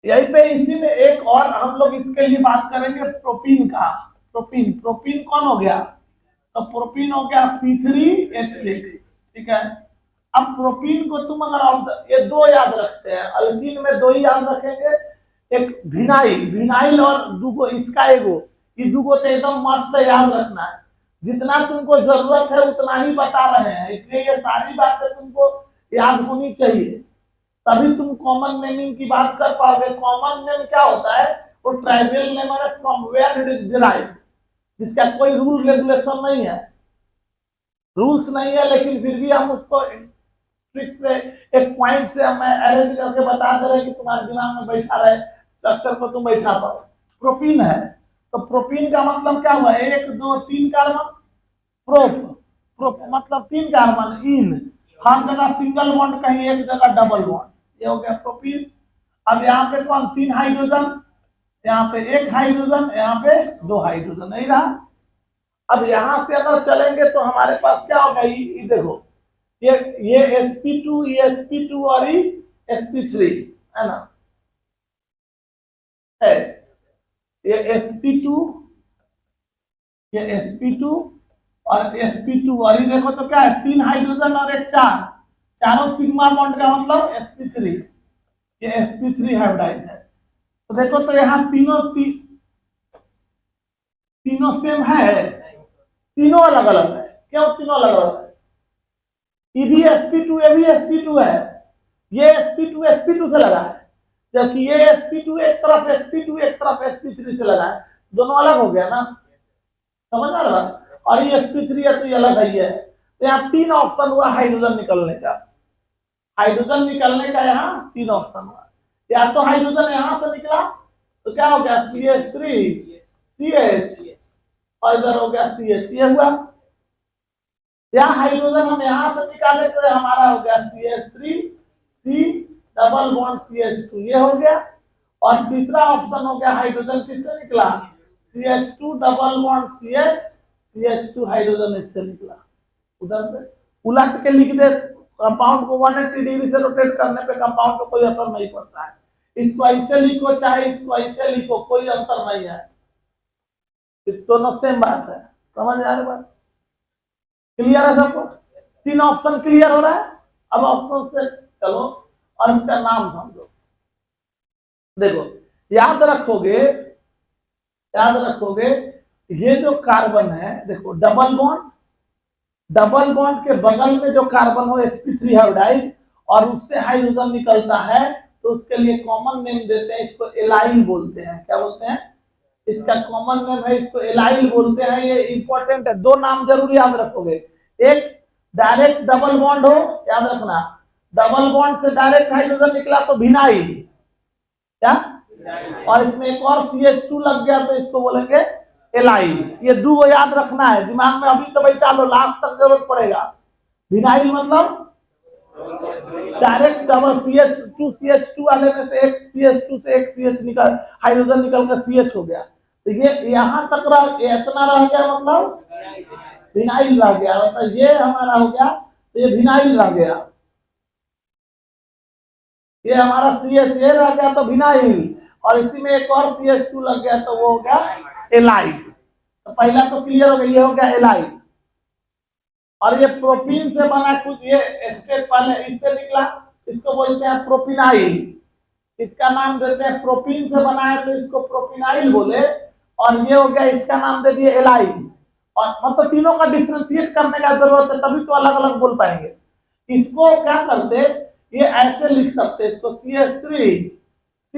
यहीं पे इसी में एक और हम लोग इसके लिए बात करेंगे, प्रोपीन का। प्रोपीन, प्रोपीन कौन हो गया, तो प्रोपीन हो गया C3H6। ठीक है, अब प्रोपीन को तुम अगर ये 2 याद रखते हैं, अल्कीन में 2 ही याद रखेंगे, एक विनाइल, विनाइल और दूगो इसका एगो, ये दूगो तो एकदम मस्त याद रखना है। जितना तुमको जरूरत है उतना ही बता रहे हैं, इसलिए ये सारी बातें तुमको याद होनी चाहिए, तभी तुम कॉमन नेमिंग की बात कर पाओगे। कॉमन नेम क्या होता है, वो ट्राइबल नेम है, from where it is derived, जिसका कोई रूल रेगुलेशन नहीं है, रूल्स नहीं है, लेकिन फिर भी हम उसको ट्रिक से, एक पॉइंट से हमें अरेंज करके बता दे रहे कि तुम्हारे दिमाग में बैठा रहे, स्ट्रक्चर को तुम बैठा पाओ। प्रोपीन है, तो प्रोपीन का मतलब क्या हुआ, 1 2 3 कार्बन, प्रोप, प्रोप मतलब 3 कार्बन, इन, हर जगह सिंगल बॉन्ड, कहीं एक जगह डबल बॉन्ड, ये हो गया प्रोपीन। अब यहाँ पे कौन, 3 हाइड्रोजन, यहाँ पे 1 हाइड्रोजन, यहाँ पे 2 हाइड्रोजन, नहीं रहा। अब यहां से अगर चलेंगे तो हमारे पास क्या होगा, ये देखो, ये sp2, ये sp2 और ये sp3 है ना, है ये sp2, ये sp2 और sp2, और ये देखो तो क्या है, 3 हाइड्रोजन और 1 4, चारों सिग्मा बॉन्ड का मतलब sp3, ये sp3 हाइब्रिडाइज है। तो देखो तो यहाँ तीनों सेम है, तीनों अलग अलग है। क्यों तीनों अलग अलग है, ये भी sp2, ये भी sp2 है, ये sp2 sp2 से लगा है, जबकि ये sp2 एक तरफ sp2 एक तरफ sp3 से लगा है, दोनों अलग हो गया ना, समझ आ रहा। और ये sp3 है तो ये अलग है, ये है। तो यहाँ 3 ऑप्शन हुआ हाइड्रोजन निकलने का, हाइड्रोजन निकलने का यहाँ 3 ऑप्शन हुआ। या तो हाइड्रोजन यहाँ से निकला तो क्या हो गया, CH3 CH, और इधर हो गया CH, ये हुआ। या हाइड्रोजन हम यहाँ से निकाले तो हमारा हो गया CH3 C double bond CH2, ये हो गया। और तीसरा ऑप्शन हो गया, हाइड्रोजन किससे निकला, CH2 double bond CH, CH2 hydrogen इससे निकला। उधर से उलट के लिख दे, कंपाउंड को 180 डिग्री से रोटेट करने पे कंपाउंड को कोई असर नहीं पड़ता है, इसको ऐसे लिखो चाहे इसको ऐसे लिखो, कोई अंतर नहीं है, दोनों सेम बात है। समझ आ रही बात? क्लियर है सबको? तीन ऑप्शन क्लियर हो रहा है। अब ऑप्शन से चलो और इसका नाम समझो। देखो याद रखोगे, याद रखोगे, ये जो कार्बन है, देखो डबल बॉन्ड, डबल बॉन्ड के बगल में जो कार्बन हो sp3 हाइड्राइड और उससे हाइड्रोजन निकलता है, तो उसके लिए कॉमन नेम देते हैं, इसको एलाइल बोलते हैं। क्या बोलते हैं? इसका कॉमन नेम है, इसको एलाइल बोलते हैं। ये इंपॉर्टेंट है, दो नाम जरूर याद रखोगे। एक डायरेक्ट डबल बॉन्ड हो, याद रखना, डबल बॉन्ड से डायरेक्ट हाइड्रोजन निकला तो विनाइल, क्या? और इसमें एक और CH2 लग गया तो इसको बोलेंगे एलाइल। ये दो याद रखना है दिमाग में, अभी तो बैठा लो, लास्ट तक जरूरत पड़ेगा। विनाइल मतलब डायरेक्ट डबल CH2 वाले में से एक CH2 से एक CH निकल, हाइड्रोजन निकल कर CH हो गया, तो ये यहां तक इतना रह गया, मतलब विनाइल रह गया, मतलब ये हमारा हो गया, तो ये विनाइल रह गया। ये हमारा CH ये रह गया तो विनाइल, और इसी में एक और CH2 लग गया तो वो हो गया एलाइल। तो पहला तो क्लियर हो गया, ये हो गया एलाइल। और ये प्रोपीन से बना, कुछ ये स्टेप पहले इससे निकला, इसको बोलते हैं प्रोपिनाइल। इसका नाम देते हैं, प्रोपीन से बना है तो इसको प्रोपिनाइल बोले, और ये हो गया, इसका नाम दे दिए एलाइल। और मतलब तीनों का डिफरेंशिएट करने का जरूरत है, तभी तो अलग अलग बोल पाएंगे। इसको क्या करते, ये ऐसे लिख सकते, इसको CH3C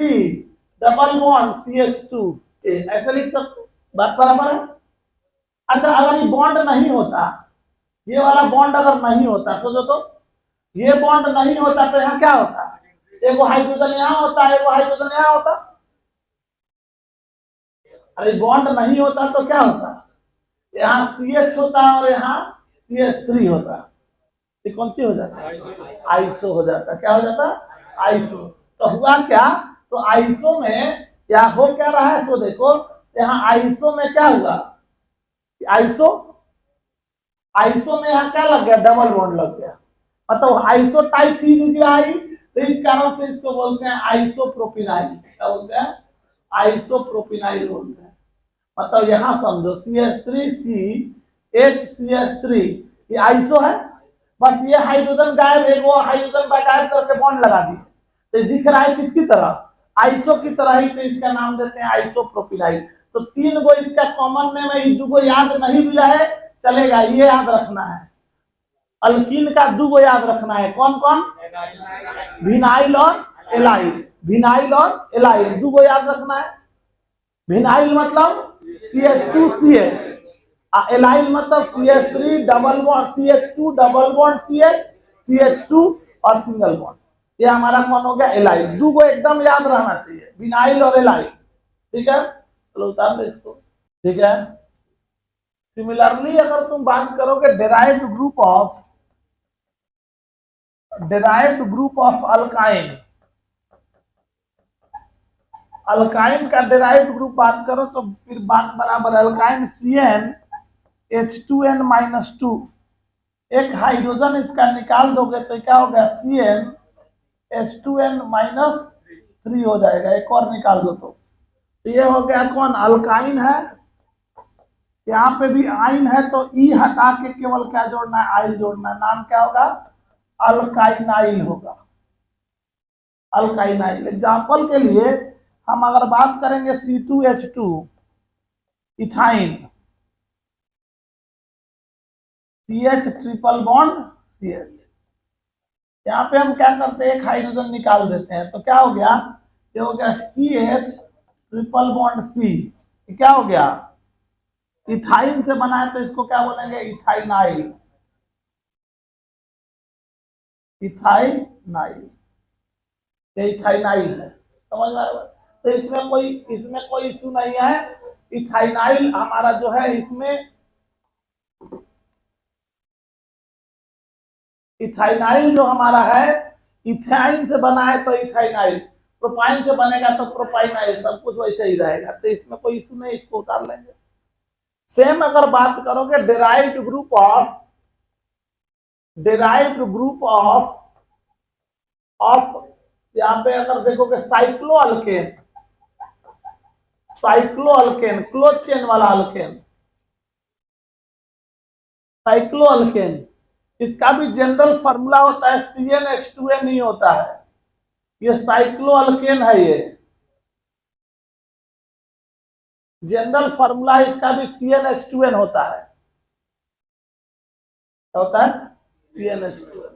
डबल बॉन्ड CH2 ऐसे लिख सकते, बात बराबर है। अच्छा अगर ये बॉन्ड नहीं होता, ये वाला बॉन्ड अगर नहीं होता, सोचो तो, ये बॉन्ड नहीं होता तो यहाँ क्या होता? एक हाइड्रोजन यहाँ होता है, एक हाइड्रोजन यहाँ होता। अरे बॉन्ड नहीं होता तो क्या होता? यहाँ CH होता और यहाँ CH3 होता, ये कौन सी हो जाता? आइसो हो जाता। क्या हो जाता? आइसो। तो हुआ क्या? तो आइसो में या हो क्या रहा है, सो देखो यहाँ आइसो में क्या हुआ, आइसो, आइसो में यहाँ क्या लग गया? डबल बॉन्ड लग गया, मतलब आइसो टाइप ही आई, तो इस कारण से इसको बोलते हैं आइसोप्रोपिनाइल। क्या बोलते हैं? आइसोप्रोपिनाइल बोलते हैं। मतलब यहाँ समझो CH3CHCH3 ये आइसो है, बस ये हाइड्रोजन गायब है, वो हाइड्रोजन गायब करके बॉन्ड लगा दिए, तो दिख रहा है किसकी तरह? आइसो की तरह ही, तो इसका नाम देते हैं आइसोप्रोपिनाइल। तो तीन गो इसका कॉमन नेम है, दो गो याद नहीं भी रहे चलेगा, ये याद रखना है। अल्कीन का दो गो याद रखना है, कौन कौन? विनाइल और एलाइल, विनाइल और एलाइल दो गो याद रखना है। विनाइल मतलब CH2CH, एलाइल मतलब CH3 double bond CH2 double bond CH, CH2 और सिंगल बॉन्ड, ये हमारा कौन हो गया? एलाइल। दो गो एकदम याद रहना चाहिए, विनाइल और एलाइल। ठीक है, चलो उतार लो इसको। ठीक है, सिमिलरली अगर तुम बात करोगे derived group of alkyne, alkyne का डेराइव्ड ग्रुप बात करो तो फिर बात बराबर। अल्काइन CnH2n-2, एक हाइड्रोजन इसका निकाल दोगे तो क्या होगा? CnH2n-3 हो जाएगा, एक और निकाल दो तो ये हो गया कौन? अल्काइन है। यहाँ पे भी आइन है तो ई हटा के केवल क्या जोड़ना है? आइल जोड़ना है। नाम क्या होगा? अल्काइनाइल होगा, अल्काइनाइल। एग्जाम्पल के लिए हम अगर बात करेंगे C2H2 ethyne, CH triple bond CH, यहाँ पे हम क्या करते हैं? एक हाइड्रोजन निकाल देते हैं, तो क्या हो गया? ये हो गया CH ट्रिपल बॉन्ड C, क्या हो गया? इथाइन से बना है तो इसको क्या बोलेंगे? इथाइनाइल, इथाइनाइल, ये इथाइनाइल है। समझ में आया? तो इसमें कोई इशू नहीं है। इथाइनाइल हमारा जो है, इसमें इथाइनाइल जो हमारा है, इथाइन से बना है तो इथाइनाइल, प्रोपाइन से बनेगा तो प्रोपाइनाइल, सब कुछ वैसे ही रहेगा, तो इसमें कोई इशू नहीं, इसको उतार लेंगे। सेम अगर बात करोगे डेराइव्ड ग्रुप ऑफ यहाँ पे अगर देखोगे cyclo alkane, cyclo alkane close chain वाला अल्केन, साइक्लो अल्केन, इसका भी जनरल फार्मूला होता है CnH2n ही होता है। ये साइक्लो अल्केन है, ये जनरल फार्मूला इसका भी CnH2n होता है। क्या होता है? CnH2n।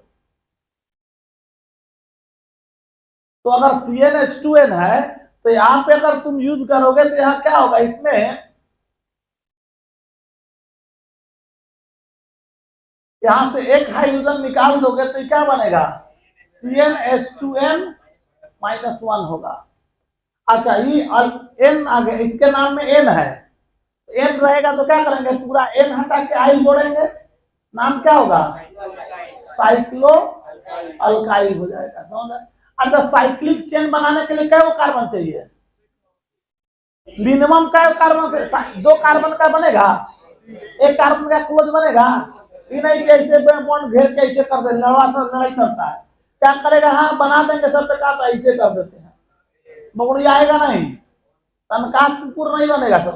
तो अगर CnH2n है तो यहां पे अगर तुम यूज करोगे तो यहां क्या होगा, इसमें यहां से एक हाइड्रोजन निकाल दोगे तो क्या बनेगा, CnH2n-1 होगा। अच्छा, ये n आ गया, इसके नाम में n है, n रहेगा तो क्या करेंगे, पूरा n हटा के आई जोड़ेंगे, नाम क्या होगा, साइक्लो अल्काइल हो जाएगा। समझ? अच्छा, साइक्लिक चेन बनाने के लिए क्या कार्बन चाहिए, मिनिमम क्या कार्बन से, 2 कार्बन का बनेगा, एक कार्बन का क्लोज बनेगा, नहीं कैसे बॉन्ड घेर कैसे कर दे, लड़ाई करता है, क्या करेगा, हाँ बना देंगे सब तक आता, ऐसे कर देते हैं, बगड़ी आएगा नहीं, तनका कुकुर नहीं बनेगा। तो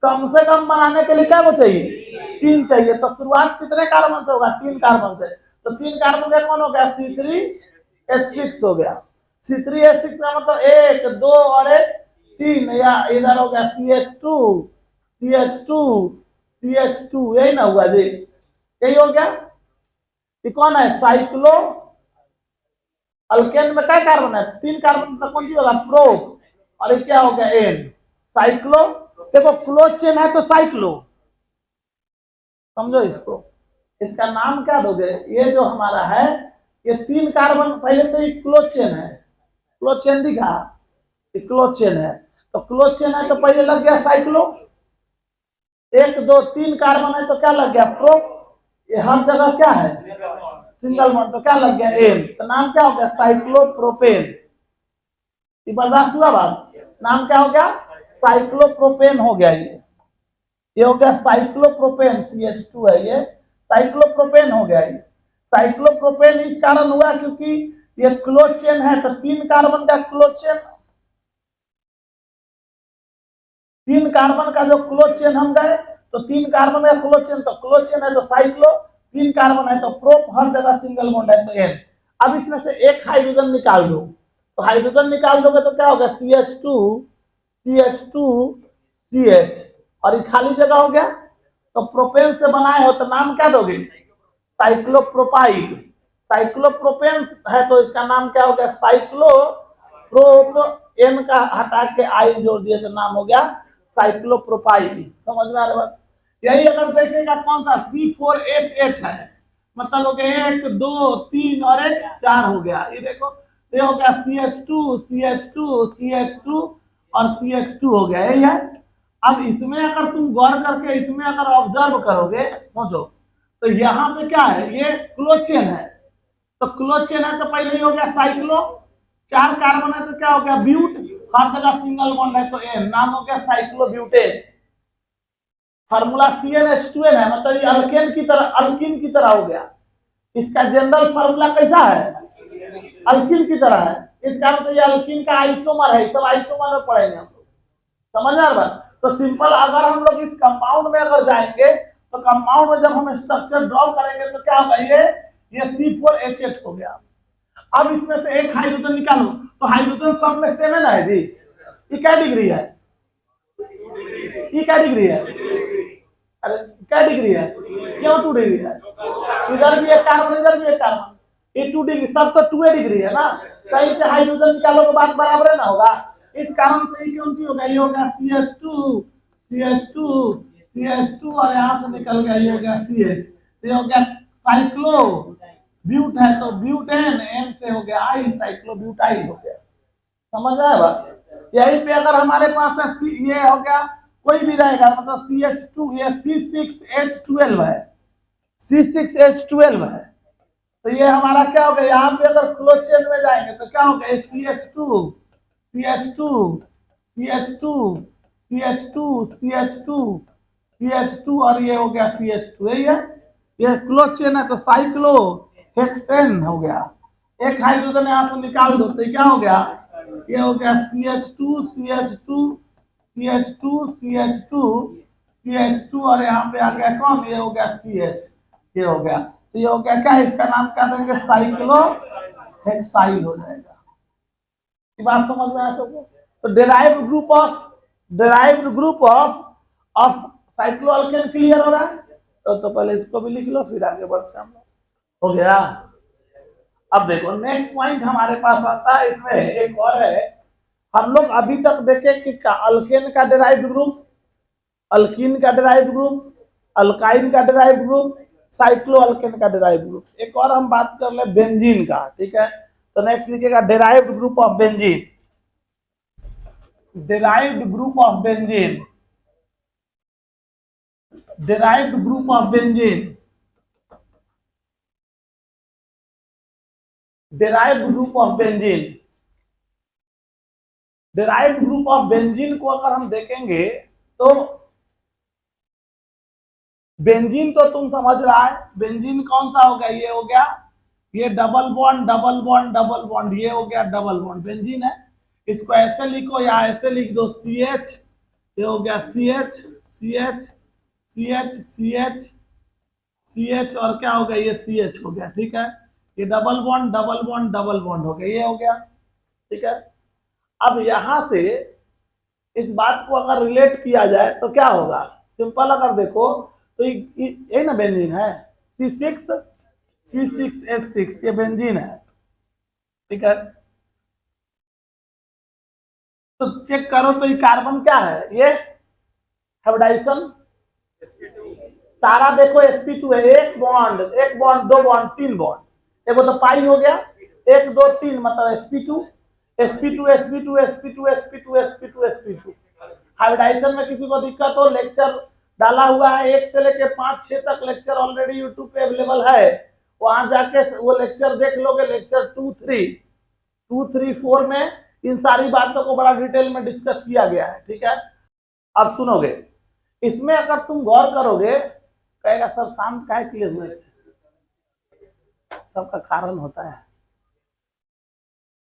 कम से कम बनाने के लिए क्या वो चाहिए, 3 चाहिए। तो शुरुआत कितने कार्बन से होगा, 3 कार्बन से। तो 3 कार्बन का कौन हो गया, C3H6 हो गया। C3H6 का मतलब 1 2 और 1 3, या इधर हो गया CH2 CH2 CH2, यही ना हुआ जी, यही हो गया। ये कौन है, साइक्लो अल्केन में क्या कार्बन है, 3 कार्बन, तो कौन सी होगा, प्रोप, और ये क्या हो गया, एन, साइक्लो। देखो क्लोज चेन है तो साइक्लो, समझो इसको, इसका नाम क्या दोगे, ये जो हमारा है ये 3 कार्बन, पहले तो ये क्लोज चेन है, क्लोज चेन दिखा, ये क्लोज चेन है, तो क्लोज चेन है तो पहले लग गया साइक्लो, 1 2 3 कार्बन है तो क्या लग गया, प्रो, ये हर जगह क्या है, सिंगल बॉन्ड, तो क्या लग गया, एन, तो नाम क्या हो गया, साइक्लोप्रोपेन। ये बर्दाश्त हुआ बात, नाम क्या हो गया, साइक्लोप्रोपेन हो गया। ये हो गया साइक्लोप्रोपेन, CH2 है ये, साइक्लोप्रोपेन हो गया। ये साइक्लोप्रोपेन इस कारण हुआ क्योंकि ये क्लोज चेन है, तो 3 कार्बन का क्लोज चेन, 3 कार्बन का जो क्लोज चेन हम गए, तो 3 कार्बन का क्लोज चेन, तो क्लोज चेन है तो साइक्लो, 3 कार्बन है तो प्रोप, हर जगह सिंगल बॉन्ड है तो एन। अब इसमें से एक हाइड्रोजन निकाल दो, तो हाइड्रोजन निकाल दोगे तो क्या होगा, CH2 CH2 CH, और ये खाली जगह हो गया, तो प्रोपेन से बनाए हो तो नाम क्या दोगे, साइक्लोप्रोपाइल। साइक्लोप्रोपेन है तो इसका नाम क्या हो गया, साइक्लोप्रोप, एन का हटा के आई जोड़ दिए तो नाम हो गया साइक्लोप्रोपाइल। समझ में आ रहा है? यही अगर देखेगा कौन सा, C4H8 है, मतलब हो गया 1 2 3 और 1 4 हो गया। ये देखो, ये हो गया CH2 CH2 CH2 और CH2 हो गया, यही है। अब इसमें अगर तुम गौर करके इसमें अगर ऑब्जर्व करोगे, सोचो, तो यहाँ पे क्या है, ये क्लोज चेन है, तो क्लोज चेन है तो पहले ही हो गया साइक्लो, 4 कार्बन है तो क्या हो गया, ब्यूट, हर जगह सिंगल बॉन्ड है तो एन, नाम हो गया साइक्लोब्यूटेन। फार्मूला CnH2n है, मतलब ये अल्केन की तरह, अल्किन की तरह हो गया। इसका जनरल फार्मूला कैसा है, अल्किन की तरह है, इस कारण से ये अल्किन का आइसोमर है, सब आइसोमर में पढ़ेंगे हम लोग, समझ आ रहा है? तो सिंपल, अगर हम लोग इस कंपाउंड में अगर जाएंगे तो कंपाउंड में जब हम स्ट्रक्चर ड्रॉ करेंगे तो क्या होगा, ये C4H8 हो गया। अब इसमें से एक हाइड्रोजन निकालो, तो हाइड्रोजन सब में सेम है ना जी, ये क्या डिग्री है, ये क्या डिग्री है, अरे क्या डिग्री है, क्यों 2 डिग्री है, इधर भी एक कार्बन इधर भी एक कार्बन, ये 2 डिग्री, सब तो 2 डिग्री है ना, कहीं से हाइड्रोजन निकालो तो बात बराबर है ना होगा। इस कारण से कौन सी होगा, ये होगा CH2 CH2 CH2 और यहाँ से निकल गया ये हो गया CH, ये हो गया साइक्लो ब्यूट है तो ब्यूटेन, एन से हो गया आई, साइक्लोब्यूटाइल हो गया। समझ आया बात? यही पे अगर हमारे पास है ये हो गया, कोई भी रहेगा, मतलब CH2, ये C6H12 है, C6H12 है, तो ये हमारा क्या हो गया, यहाँ पे अगर क्लोज चेन में जाएंगे तो क्या हो गया, CH2 CH2 CH2 CH2 CH2 CH2 और ये हो गया CH2, यही है, ये क्लोज चेन है तो साइक्लो हेक्सेन हो गया, एक हाइड्रोजन यहाँ से निकाल दो तो क्या हो गया, ये हो गया CH2 CH2 CH2 CH2 CH2 और यहाँ पे आ गया कौन, ये हो गया CH, ये हो गया। तो ये हो गया क्या, इसका नाम क्या देंगे, साइक्लो हेक्साइल हो जाएगा। ये बात समझ में आया सबको। तो डेराइव्ड ग्रुप ऑफ साइक्लोअल्केन क्लियर हो रहा है। तो पहले इसको भी लिख लो, फिर आगे बढ़ते हैं हम लोग। हो गया। अब देखो नेक्स्ट पॉइंट हमारे पास आता है, इसमें एक और है। हम लोग अभी तक देखे किसका, अल्केन का डेराइव्ड ग्रुप, अल्कीन का डेराइव्ड ग्रुप, अल्काइन का डेराइव्ड ग्रुप, साइक्लोअल्केन का डेराइव्ड ग्रुप। एक और हम बात कर ले बेंजीन का, ठीक है। तो नेक्स्ट लिखेगा derived group of benzene, derived group of benzene, derived group of benzene, derived group of benzene, derived group of benzene को अगर हम देखेंगे तो बेंजीन तो तुम समझ रहा है, बेंजीन कौन सा हो गया, ये हो गया, ये double bond double bond double bond, ये हो गया डबल बॉन्ड बेंजीन है। इसको ऐसे लिखो या ऐसे लिख दो, CH, ये हो गया CH CH CH CH CH और क्या हो गया, ये CH हो गया, ठीक है। ये double bond double bond double bond हो गया, ये हो गया, ठीक है। अब यहां से इस बात को अगर रिलेट किया जाए तो क्या होगा, सिंपल अगर देखो तो ये ना बेंजीन है, C6H6 ये बेंजीन है, ठीक है। तो चेक करो तो ये कार्बन क्या है, ये हाइब्रिडाइजेशन, सारा देखो sp2 है, एक बॉन्ड दो बॉन्ड तीन बॉन्ड, देखो तो पाई हो गया, 1 2 3 मतलब sp2 sp2 sp2 sp2 sp2 sp2 sp2। Hybridisation में किसी को दिक्कत हो, लेक्चर डाला हुआ है 1 से लेके 5 6 तक लेक्चर ऑलरेडी यूट्यूब पे अवेलेबल है, वहां जाके वो लेक्चर देख लोगे। लेक्चर 2 3 4 में इन सारी बातों को बड़ा डिटेल में डिस्कस किया गया है, ठीक है। अब सुनोगे, इसमें अगर तुम गौर करोगे, कहेगा सर शांत काहे के लिए हुए, सबका कारण होता है।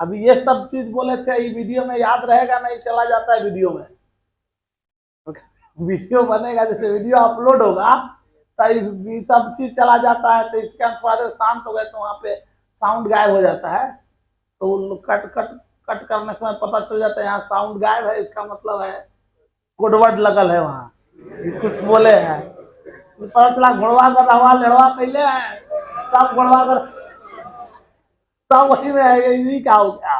अभी ये सब चीज बोले थे, ये वीडियो में याद रहेगा नहीं, चला जाता है वीडियो में, वीडियो बनेगा जैसे वीडियो अपलोड होगा तो ये सब चीज चला जाता है। तो इसके थोड़ा देर शांत हो गए तो वहां पे साउंड गायब हो जाता है, तो कट करने समय पता चल जाता है यहाँ साउंड गायब है, इसका मतलब है कोडवर्ड लगल है, वहां कुछ बोले हैं, पता चला घोड़वा कर रहा लड़वा पहले है, सब घोड़वा कर सब वही में है, इसी का हो गया,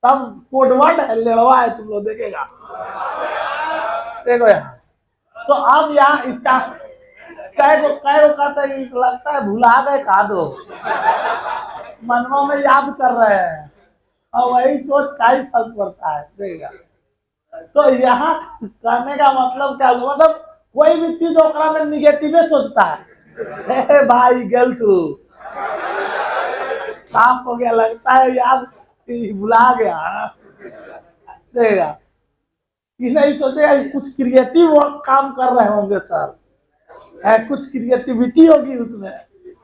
सब कोडवर्ड है, लड़वा है, तुम लोग देखेगा, देखो यहाँ। तो अब यहाँ इसका कै को कहता है, लगता है भुला गए का दो, मनवा में याद कर रहे हैं, और वही सोच का ही फर्क पड़ता है, देखेगा। तो यहाँ करने का मतलब क्या हुआ, मतलब कोई भी चीज ओकरा में निगेटिव सोचता है, भाई गल तू साफ हो गया, लगता है यार भुला गया, देखेगा। ये नहीं सोचेगा कुछ क्रिएटिव काम कर रहे होंगे सर, है कुछ क्रिएटिविटी होगी उसमें,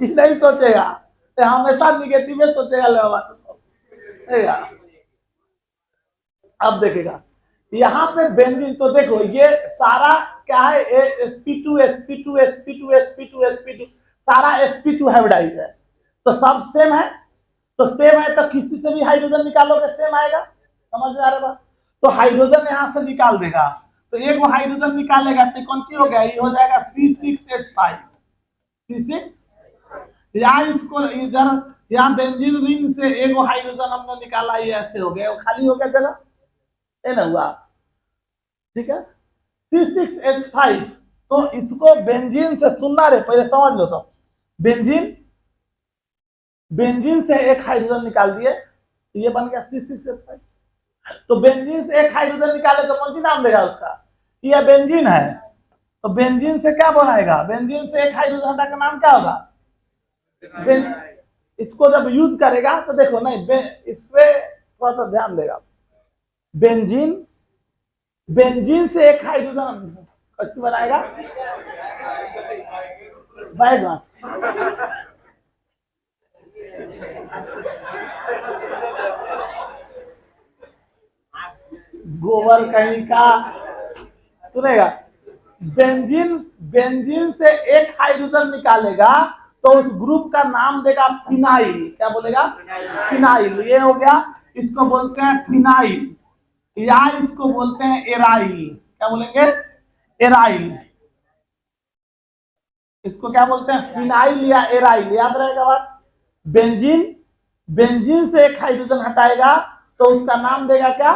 ये नहीं सोचेगा, हमेशा निगेटिव सोचेगा लेवा तो। अब देखेगा यहाँ पे बेंजीन, तो देखो ये सारा क्या है, sp2 sp2 sp2 sp2 sp2, सारा sp2 हाइब्रिडाइज है, तो सब सेम है, तो सेम है तो किसी से भी हाइड्रोजन निकालोगे सेम आएगा, समझ में आ रहा है। तो हाइड्रोजन यहाँ से निकाल देगा, तो एक वो हाइड्रोजन निकालेगा तो कौन सी हो गया, ये हो जाएगा C6H5 C6। यहाँ इसको इधर यहाँ बेंजीन रिंग से एक हाइड्रोजन हमने निकाला, ये ऐसे हो गया, वो खाली हो गया जगह, ये ना हुआ, ठीक है। C6H5, तो इसको बेंजीन से सुनना रे, पहले समझ लो। तो बेंजीन से एक हाइड्रोजन निकाल दिए, तो ये बन गया C6H5। तो बेंजीन से एक हाइड्रोजन निकाले तो कौन सी नाम देगा उसका, ये बेंजीन है, तो बेंजीन से क्या बनाएगा, बेंजीन से एक हाइड्रोजन हटा का नाम क्या होगा, इसको जब यूज करेगा तो देखो नहीं, इससे थोड़ा सा ध्यान देगा, बेंजीन से एक हाइड्रोजन कैसे बनाएगा, बैगन, गोबर कहीं का। सुनेगा, बेंजीन, बेंजीन से एक हाइड्रोजन निकालेगा तो उस ग्रुप का नाम देगा फिनाइल। क्या बोलेगा? फिनाइल। ये हो गया, इसको बोलते हैं फिनाइल, या इसको बोलते हैं एराइल। क्या बोलेंगे? एराइल। इसको क्या बोलते हैं? फिनाइल या एराइल। याद रहेगा बात। बेंजीन, बेंजीन से एक हाइड्रोजन हटाएगा तो उसका नाम देगा क्या?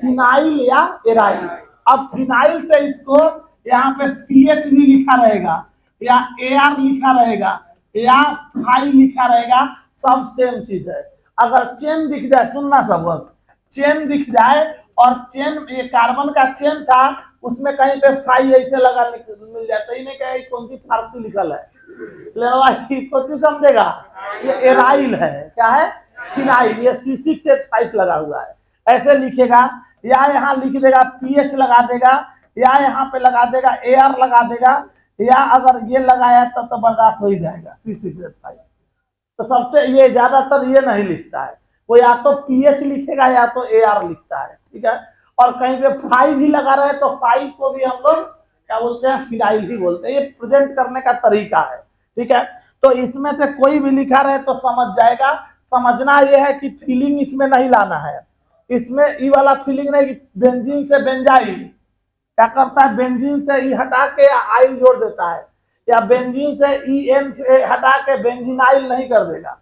फिनाइल या एराइल। अब फिनाइल से इसको यहाँ पे पीएच भी लिखा रहेगा, या एआर लिखा रहेगा, या फाई लिखा रहेगा, सब सेम चीज है। अगर चेन दिख जाए, सुनना सब बस, चेन दिख जाए और चेन, ये कार्बन का चेन था, उसमें कहीं पे फाई ऐसे लगा मिल जाता ही नहीं, कहीं कौन सी फारसी लिखल है, कौन सी समझेगा? ये एराइल है। क्या है? फिनाइल। ये C6H5 लगा हुआ है, ऐसे लिखेगा, या यहाँ लिख देगा पीएच लगा देगा, या यहाँ पे लगा देगा एआर लगा देगा, या अगर ये लगाया तो बर्दाश्त हो ही जाएगा C6H5। तो सबसे ये ज्यादातर ये नहीं लिखता है, वो या तो पीएच लिखेगा या तो एआर लिखता है। ठीक है। और कहीं पे फाई भी लगा रहे तो फाई को भी हम लोग क्या बोलते हैं? फिनाइल ही बोलते हैं। ये प्रेजेंट करने का तरीका है। ठीक है। तो इसमें से कोई भी लिखा रहे तो समझ जाएगा। समझना यह है कि फीलिंग इसमें नहीं लाना है, इसमें ई वाला फीलिंग नहीं कि बेंजीन से बेंजाइल। क्या करता है? बेंजीन से ई हटा के आइल जोड़ देता है, या बेंजीन से ई एन से हटा के बेंजीनाइल नहीं कर देगा।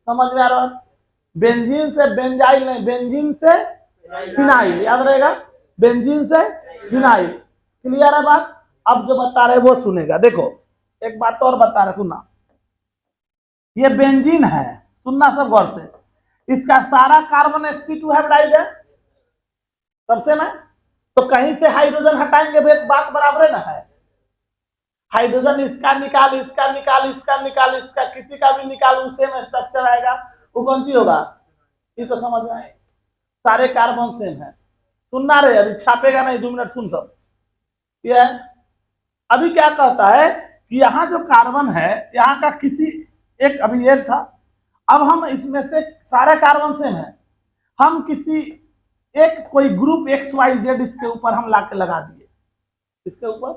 समझ में आ रहा है? बेंजीन से बेंजाइल नहीं, बेंजीन से फिनाइल। याद रहेगा, बेंजीन से फिनाइल। क्लियर है बात? अब जो बता रहे वो सुनेगा। देखो एक बात और बता रहे, सुनना। ये बेंजीन है, सुनना सब गौर से। इसका सारा कार्बन sp2 हाइब्रिडाइज है, सबसे में। तो कहीं से हाइड्रोजन हटाएंगे, बात बराबर है ना है। हाइड्रोजन इसका निकाल, इसका निकाल, इसका निकाल, इसका किसी का भी निकाल, उसे में स्ट्रक्चर आएगा, वो कौन सी होगा? ये तो समझ में आए, सारे कार्बन सेम है। सुनना रहे, अभी छापेगा नहीं, 2 मिनट सुन सब। ये अभी क्या कहता है कि यहाँ जो कार्बन है, यहाँ का किसी एक, अभी ये था, अब हम इसमें से सारे कार्बन सेम है, हम किसी एक कोई ग्रुप XYZ इसके ऊपर हम लाके लगा दिए, इसके ऊपर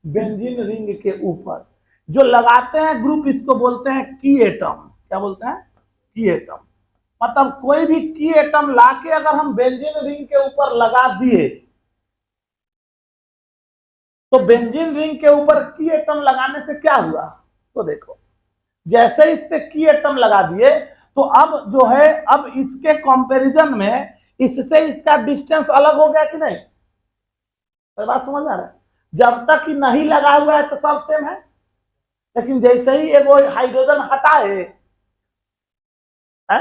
बेंजीन रिंग के ऊपर जो लगाते हैं ग्रुप, इसको बोलते हैं की एटम। क्या बोलते हैं? की एटम। मतलब कोई भी की एटम लाके अगर हम बेंजीन रिंग के ऊपर लगा दिए, तो बेंजीन रिंग के ऊपर की एटम लगाने से क्या हुआ? तो देखो, जैसे इस पे की एटम लगा दिए तो अब जो है, अब इसके कंपैरिजन में इससे इसका डिस्टेंस अलग हो गया कि नहीं? बात समझ आ रहा है? जब तक कि नहीं लगा हुआ है तो सब सेम है, लेकिन जैसे ही एक हाइड्रोजन हटाए है,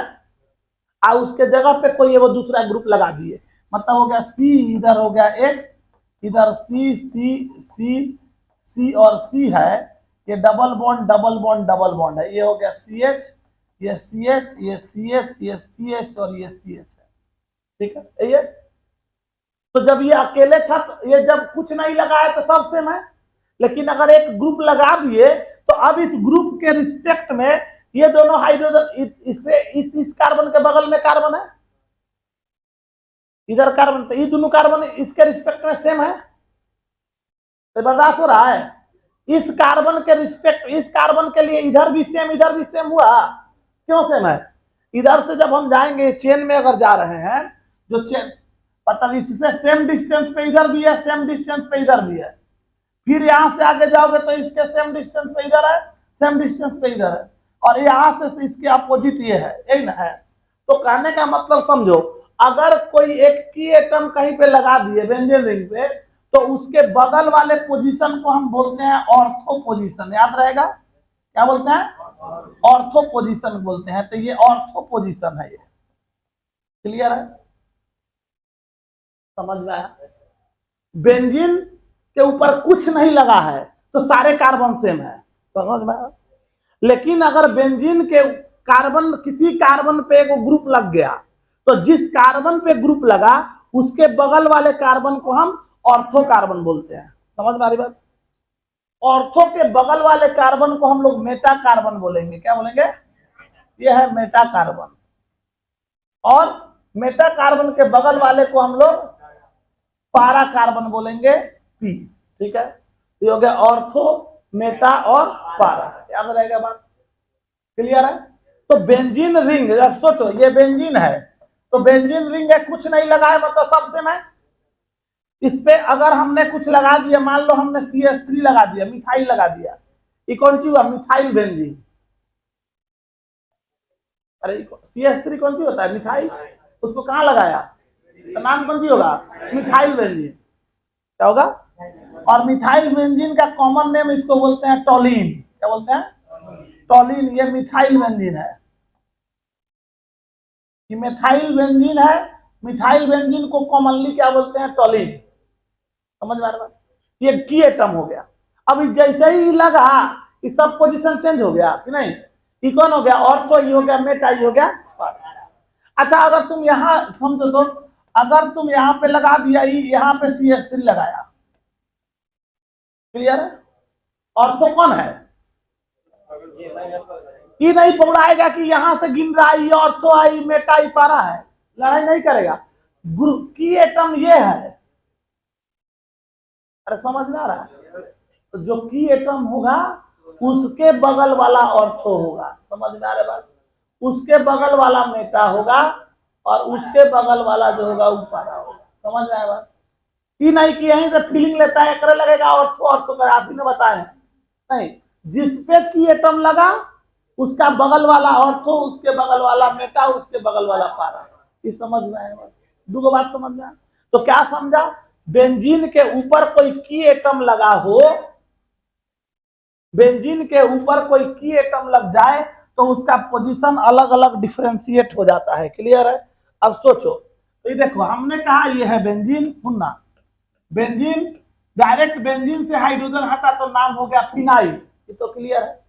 और उसके जगह पे कोई वो दूसरा ग्रुप लगा दिए, मतलब हो गया C, इधर हो गया X, इधर C C C C और C है, ये double bond double bond double bond है, ये हो गया CH, ये CH, ये CH, ये CH और ये CH है। ठीक है। ये तो जब ये अकेले था, तो ये जब कुछ नहीं लगाया तो सब सेम है, लेकिन अगर एक ग्रुप लगा दिए तो अब इस ग्रुप के रिस्पेक्ट में ये दोनों हाइड्रोजन, इससे इस कार्बन के बगल में कार्बन है, इधर कार्बन, तो ये दोनों कार्बन इसके रिस्पेक्ट में सेम है। तो बर्दाश्त हो रहा है? इस कार्बन के रिस्पेक्ट, इस कार्बन के लिए इधर भी सेम, इधर भी सेम हुआ। क्यों सेम है? इधर से जब हम जाएंगे चेन में अगर जा रहे हैं, जो चेन मतलब इससे सेम डिस्टेंस पे इधर भी है, सेम डिस्टेंस पे इधर भी है, फिर यहां से आगे जाओगे तो इसके सेम डिस्टेंस पे इधर है, सेम डिस्टेंस पे इधर है, और यहां से इसके अपोजिट ये है, यही ना है। तो कहने का मतलब समझो, अगर कोई एक की एटम कहीं पे लगा दिए बेंजीन रिंग पे, तो उसके बगल वाले पोजीशन को हम बोलते हैं ऑर्थो पोजीशन। याद रहेगा, क्या बोलते हैं? ऑर्थो पोजीशन बोलते हैं। तो ये ऑर्थो पोजीशन है, ये क्लियर है? समझ में आया? बेंजीन के ऊपर कुछ नहीं लगा है तो सारे कार्बन सेम है, समझ में आया? लेकिन अगर बेंजीन के कार्बन, किसी कार्बन पे एक ग्रुप लग गया, तो जिस कार्बन पे ग्रुप लगा उसके बगल वाले कार्बन को हम ऑर्थो कार्बन बोलते हैं। समझ में आ रही बात? ऑर्थो के बगल वाले कार्बन को हम लोग मेटा कार्बन बोलेंगे। क्या बोलेंगे? ये है मेटा कार्बन, और मेटा कार्बन के बगल वाले को हम लोग पारा कार्बन बोलेंगे, पी। ठीक है, ये हो गया ऑर्थो, मेटा और पारा। याद रहेगा बात, क्लियर है। तो बेंजीन रिंग, जब सोचो ये बेंजीन है तो बेंजीन रिंग है, कुछ नहीं लगा है मतलब सब सेम है। इस पे अगर हमने कुछ लगा दिया, मान लो हमने CH3 लगा दिया, मिथाइल लगा दिया, ये कौन सी हुआ, मिथाइल बेंजीन। अरे CH3 कौन सी होता है, मिथाइल, उसको कहाँ लगाया, तो नाम कौन सी होगा, मिथाइल बेंजीन। क्या होगा, और मिथाइल बेंजीन का कॉमन नेम इसको बोलते हैं टोलिन। क्या बोलते हैं, टोलिन। ये मिथाइल बेंजीन है, ये मिथाइल बेंजीन है। मिथाइल बेंजीन को कॉमनली क्या बोलते हैं, टोलिन। समझ में आ रहा है, ये की एटम हो गया। अब जैसे ही लगा ये सब पोजीशन चेंज हो गया कि नहीं, ये कौन हो गया, ऑर्थो, ये हो गया मेटा, ये हो गया पारा। अच्छा अगर तुम यहां समझो तो, अगर तुम यहां पे लगा दिया, यहां पे CH3 लगाया, क्लियर है, ऑर्थो कौन है, ये नहीं पकड़ाएगा कि यहां से गिन रहा है, ये ऑर्थो आई, मेटा ही पारा है, लड़ाई नहीं करेगा। गुरु की एटम ये है, अरे समझ में आ रहा है, तो जो की एटम होगा उसके बगल वाला ऑर्थो होगा। समझ में आ रहा है बात, उसके बगल वाला मेटा होगा और उसके बगल वाला जो होगा वो पारा होगा। समझ में आया बात, ये नहीं कि यहीं से फीलिंग लेता है, करे लगेगा ऑर्थो ऑर्थो कर, आप ही ने बताया नहीं, जिसपे की एटम लगा उसका बगल वाला ऑर्थो, उसके बगल वाला मेटा, उसके बगल वाला पारा। ये समझ में आया बात, दो बात समझ में आया। तो क्या समझा, बेंजीन के ऊपर कोई की एटम लगा हो, बेंजीन के ऊपर कोई की एटम लग जाए तो उसका पोजीशन अलग अलग डिफरेंशिएट हो जाता है। क्लियर है। अब सोचो, तो ये देखो हमने कहा ये है बेंजीन, सुनना, बेंजीन, डायरेक्ट बेंजीन से हाइड्रोजन हटा तो नाम हो गया फिनाइल, ये तो क्लियर है।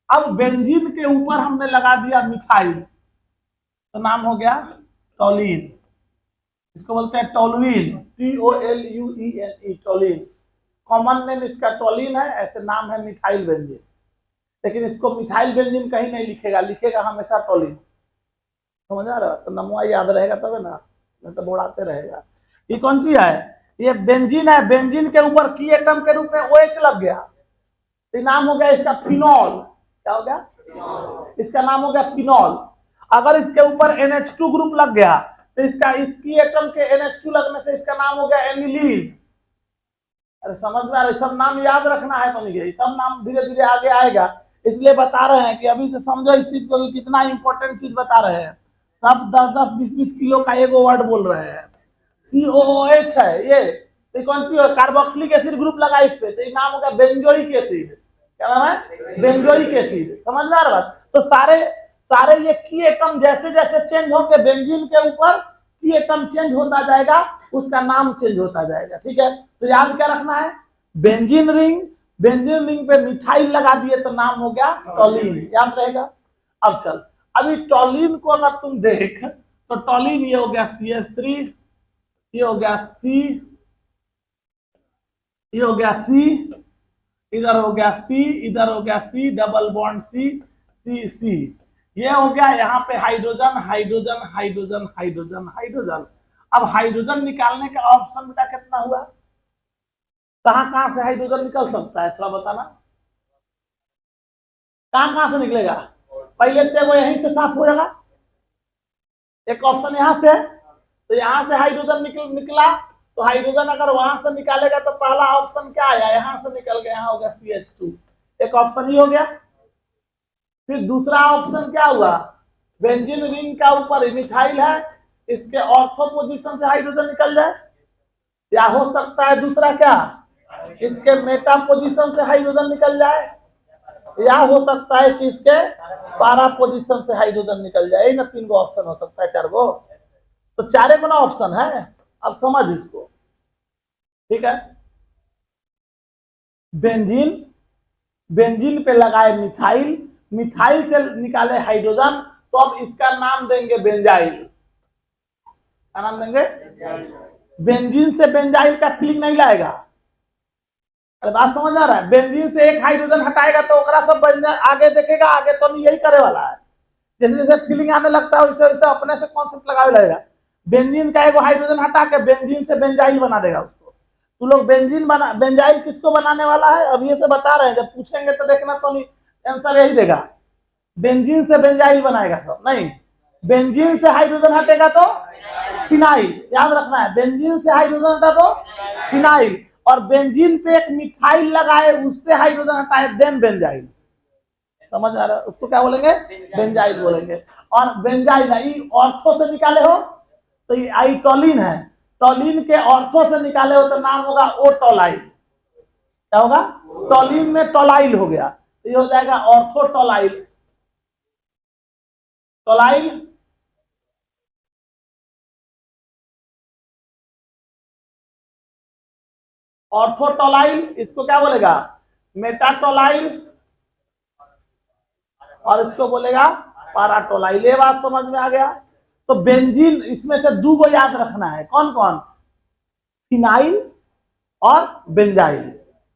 अब बेंजीन के ऊपर हमने लगा दिया मिथाइल तो नाम हो गया टोलीन, इसको बोलते हैं टोलुइन, TOLUENE, टोलीन। कॉमन नेम इसका टोलीन है, ऐसे नाम है मिथाइल बेंजीन, लेकिन इसको मिथाइल बेंजीन कहीं नहीं लिखेगा, लिखेगा हमेशा टोलीन। समझ आ रहा है, तो नमवा याद रहेगा तब है ना, नहीं तो बोड़ाते रहेगा। ये कौन सी है, ये बेंजीन है, बेंजीन के ऊपर की एटम के रूप में OH लग गया तो नाम हो गया इसका फिनॉल। क्या हो गया, इसका नाम हो गया फिनॉल। अगर इसके ऊपर NH2 ग्रुप लग गया तो इसका, इसकी एटम के NH2 लगने से इसका नाम हो गया एनिलीन। अरे समझ में आ रहा है, सब नाम याद रखना है, बन गया, सब नाम धीरे धीरे आगे आएगा, इसलिए बता रहे हैं कि अभी से समझो इस चीज को, कितना इंपॉर्टेंट चीज बता रहे हैं। सब 10-10, 20-20 किलो का एगो वर्ड बोल रहे हैं। COOH है ये, तो कौन सी कार्बोक्सिलिक एसिड ग्रुप लगा इस पे, तो नाम होगा बेंजोइक एसिड। क्या नाम है, बेंजोइक एसिड। समझ में आ रहा है। तो सारे ये की एटम जैसे जैसे चेंज होंगे, बेंजीन के ऊपर की एटम चेंज होता जाएगा, उसका नाम चेंज होता जाएगा। ठीक है, तो याद क्या रखना है, बेंजीन रिंग, बेंजीन रिंग पे मिथाइल लगा दिए तो नाम हो गया टोलीन, याद रहेगा। अब चल, अभी टोलीन को अगर तुम देख तो टोलीन ये हो गया CH3, ये हो गया C, ये हो गया C, इधर हो गया C, इधर हो गया C, double bond C, C, ये हो गया यहाँ पे hydrogen hydrogen hydrogen hydrogen hydrogen. अब हाइड्रोजन निकालने का ऑप्शन बेटा कितना हुआ, कहां कहां से हाइड्रोजन निकल सकता है, थोड़ा बताना, कहां कहां से निकलेगा। पहले तो यहीं से साफ हो जाएगा, एक ऑप्शन यहां से है, तो यहां से हाइड्रोजन निकला, तो हाइड्रोजन अगर वहां से निकालेगा तो पहला ऑप्शन क्या आया, यहां से निकल गया, यहाँ होगा CH2, एक ऑप्शन ही हो गया। फिर दूसरा ऑप्शन क्या हुआ, बेंजीन रिंग का ऊपर मिथाइल है, इसके ऑर्थो पोजीशन से हाइड्रोजन निकल जाए, या हो सकता है दूसरा क्या, इसके मेटा पोजीशन से हाइड्रोजन निकल जाए, या हो सकता है कि इसके पारा पोजीशन से हाइड्रोजन निकल जाए। ना 3 गो ऑप्शन हो सकता है, 4 गो, तो 4 गुना ऑप्शन है। अब समझ इसको, ठीक है। बेंजीन पे लगाए मिथाइल, मिथाइल से निकाले हाइड्रोजन, तो अब इसका नाम देंगे बेंजाइल। क्या नाम देंगे, बेंजीन से बेंजाइल का फीलिंग नहीं लाएगा। अरे बात समझ आ रहा है, बेंजीन से एक हाइड्रोजन हटाएगा तो सब बेंजाइल आगे देखेगा, आगे तो नहीं, यही करे वाला है। जैसे जैसे फीलिंग आने लगता है वैसे वैसे अपने से कॉन्सेप्ट लगावे लगेगा। बेंजीन का एगो हाइड्रोजन हटा के बेंजीन से बेंजाइल बना देगा उसको। तू लोग बेंजीन बना, बेंजाइल किसको बनाने वाला है अब ये से बता रहे हैं, जब पूछेंगे तो देखना तो नहीं आंसर यही देगा, बेंजीन से बेंजाइल बनाएगा सब नहीं, बेंजीन से हाइड्रोजन हटेगा तो फिनाइल, याद रखना है, बेंजीन से हाइड्रोजन हटा तो फिनाइल, और बेंजीन पे एक मिथाइल लगाए उससे हाइड्रोजन हटाए देन बेंजाइल। समझ आ रहा है, उसको क्या बोलेंगे, बेंजाइल बोलेंगे। और बेंजाइल ऑर्थो से निकाले हो तो ये आइटोलिन है, टोलिन के ऑर्थो से निकाले हो तो नाम होगा ओटोलाइल। क्या होगा, टोलिन में टोलाइल हो गया तो ये हो जाएगा ऑर्थोटोलाइल। टोलाइल ऑर्थोटोलाइल, इसको क्या बोलेगा, मेटाटोलाइल, और इसको बोलेगा पाराटोलाइल। ये बात समझ में आ गया। तो बेंजीन इसमें से दो को याद रखना है, कौन कौन, फिनाइल और बेंजाइल,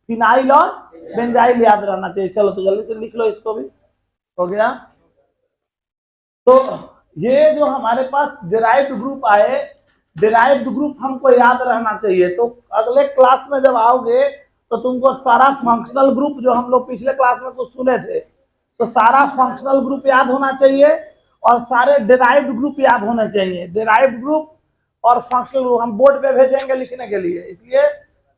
फिनाइल और बेंजाइल याद रहना चाहिए। चलो तो जल्दी से लिख लो इसको भी, हो गया। तो ये जो हमारे पास डिराइव्ड ग्रुप आए, डिराइव्ड ग्रुप हमको याद रहना चाहिए। तो अगले क्लास में जब आओगे तो तुमको सारा फंक्शनल ग्रुप जो हम लोग पिछले क्लास में कुछ सुने थे, तो सारा फंक्शनल ग्रुप याद होना चाहिए और सारे डिराइव्ड ग्रुप याद होने चाहिए। डिराइव्ड ग्रुप और फंक्शनल ग्रुप हम बोर्ड पे भेजेंगे लिखने के लिए, इसलिए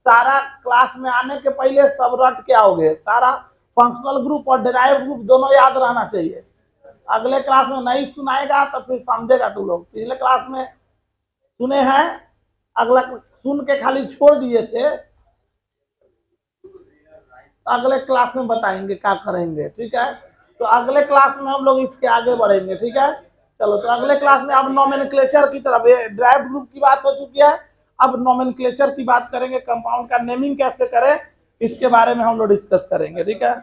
सारा क्लास में आने के पहले सब रट के आओगे, सारा फंक्शनल ग्रुप और डिराइव्ड ग्रुप दोनों याद रहना चाहिए। अगले क्लास में नहीं सुनाएगा तो फिर समझेगा तू लोग, पिछले क्लास में सुने हैं, अगला सुन के खाली छोड़ दिए थे, अगले क्लास में बताएंगे क्या करेंगे, ठीक है। तो अगले क्लास में हम लोग इसके आगे बढ़ेंगे, ठीक है। चलो तो अगले क्लास में अब नोमेनक्लेचर की तरफ, ये डिराइव्ड ग्रुप की बात हो चुकी है, अब नोमेनक्लेचर की बात करेंगे, कंपाउंड का नेमिंग कैसे करें इसके बारे में हम लोग डिस्कस करेंगे, ठीक है।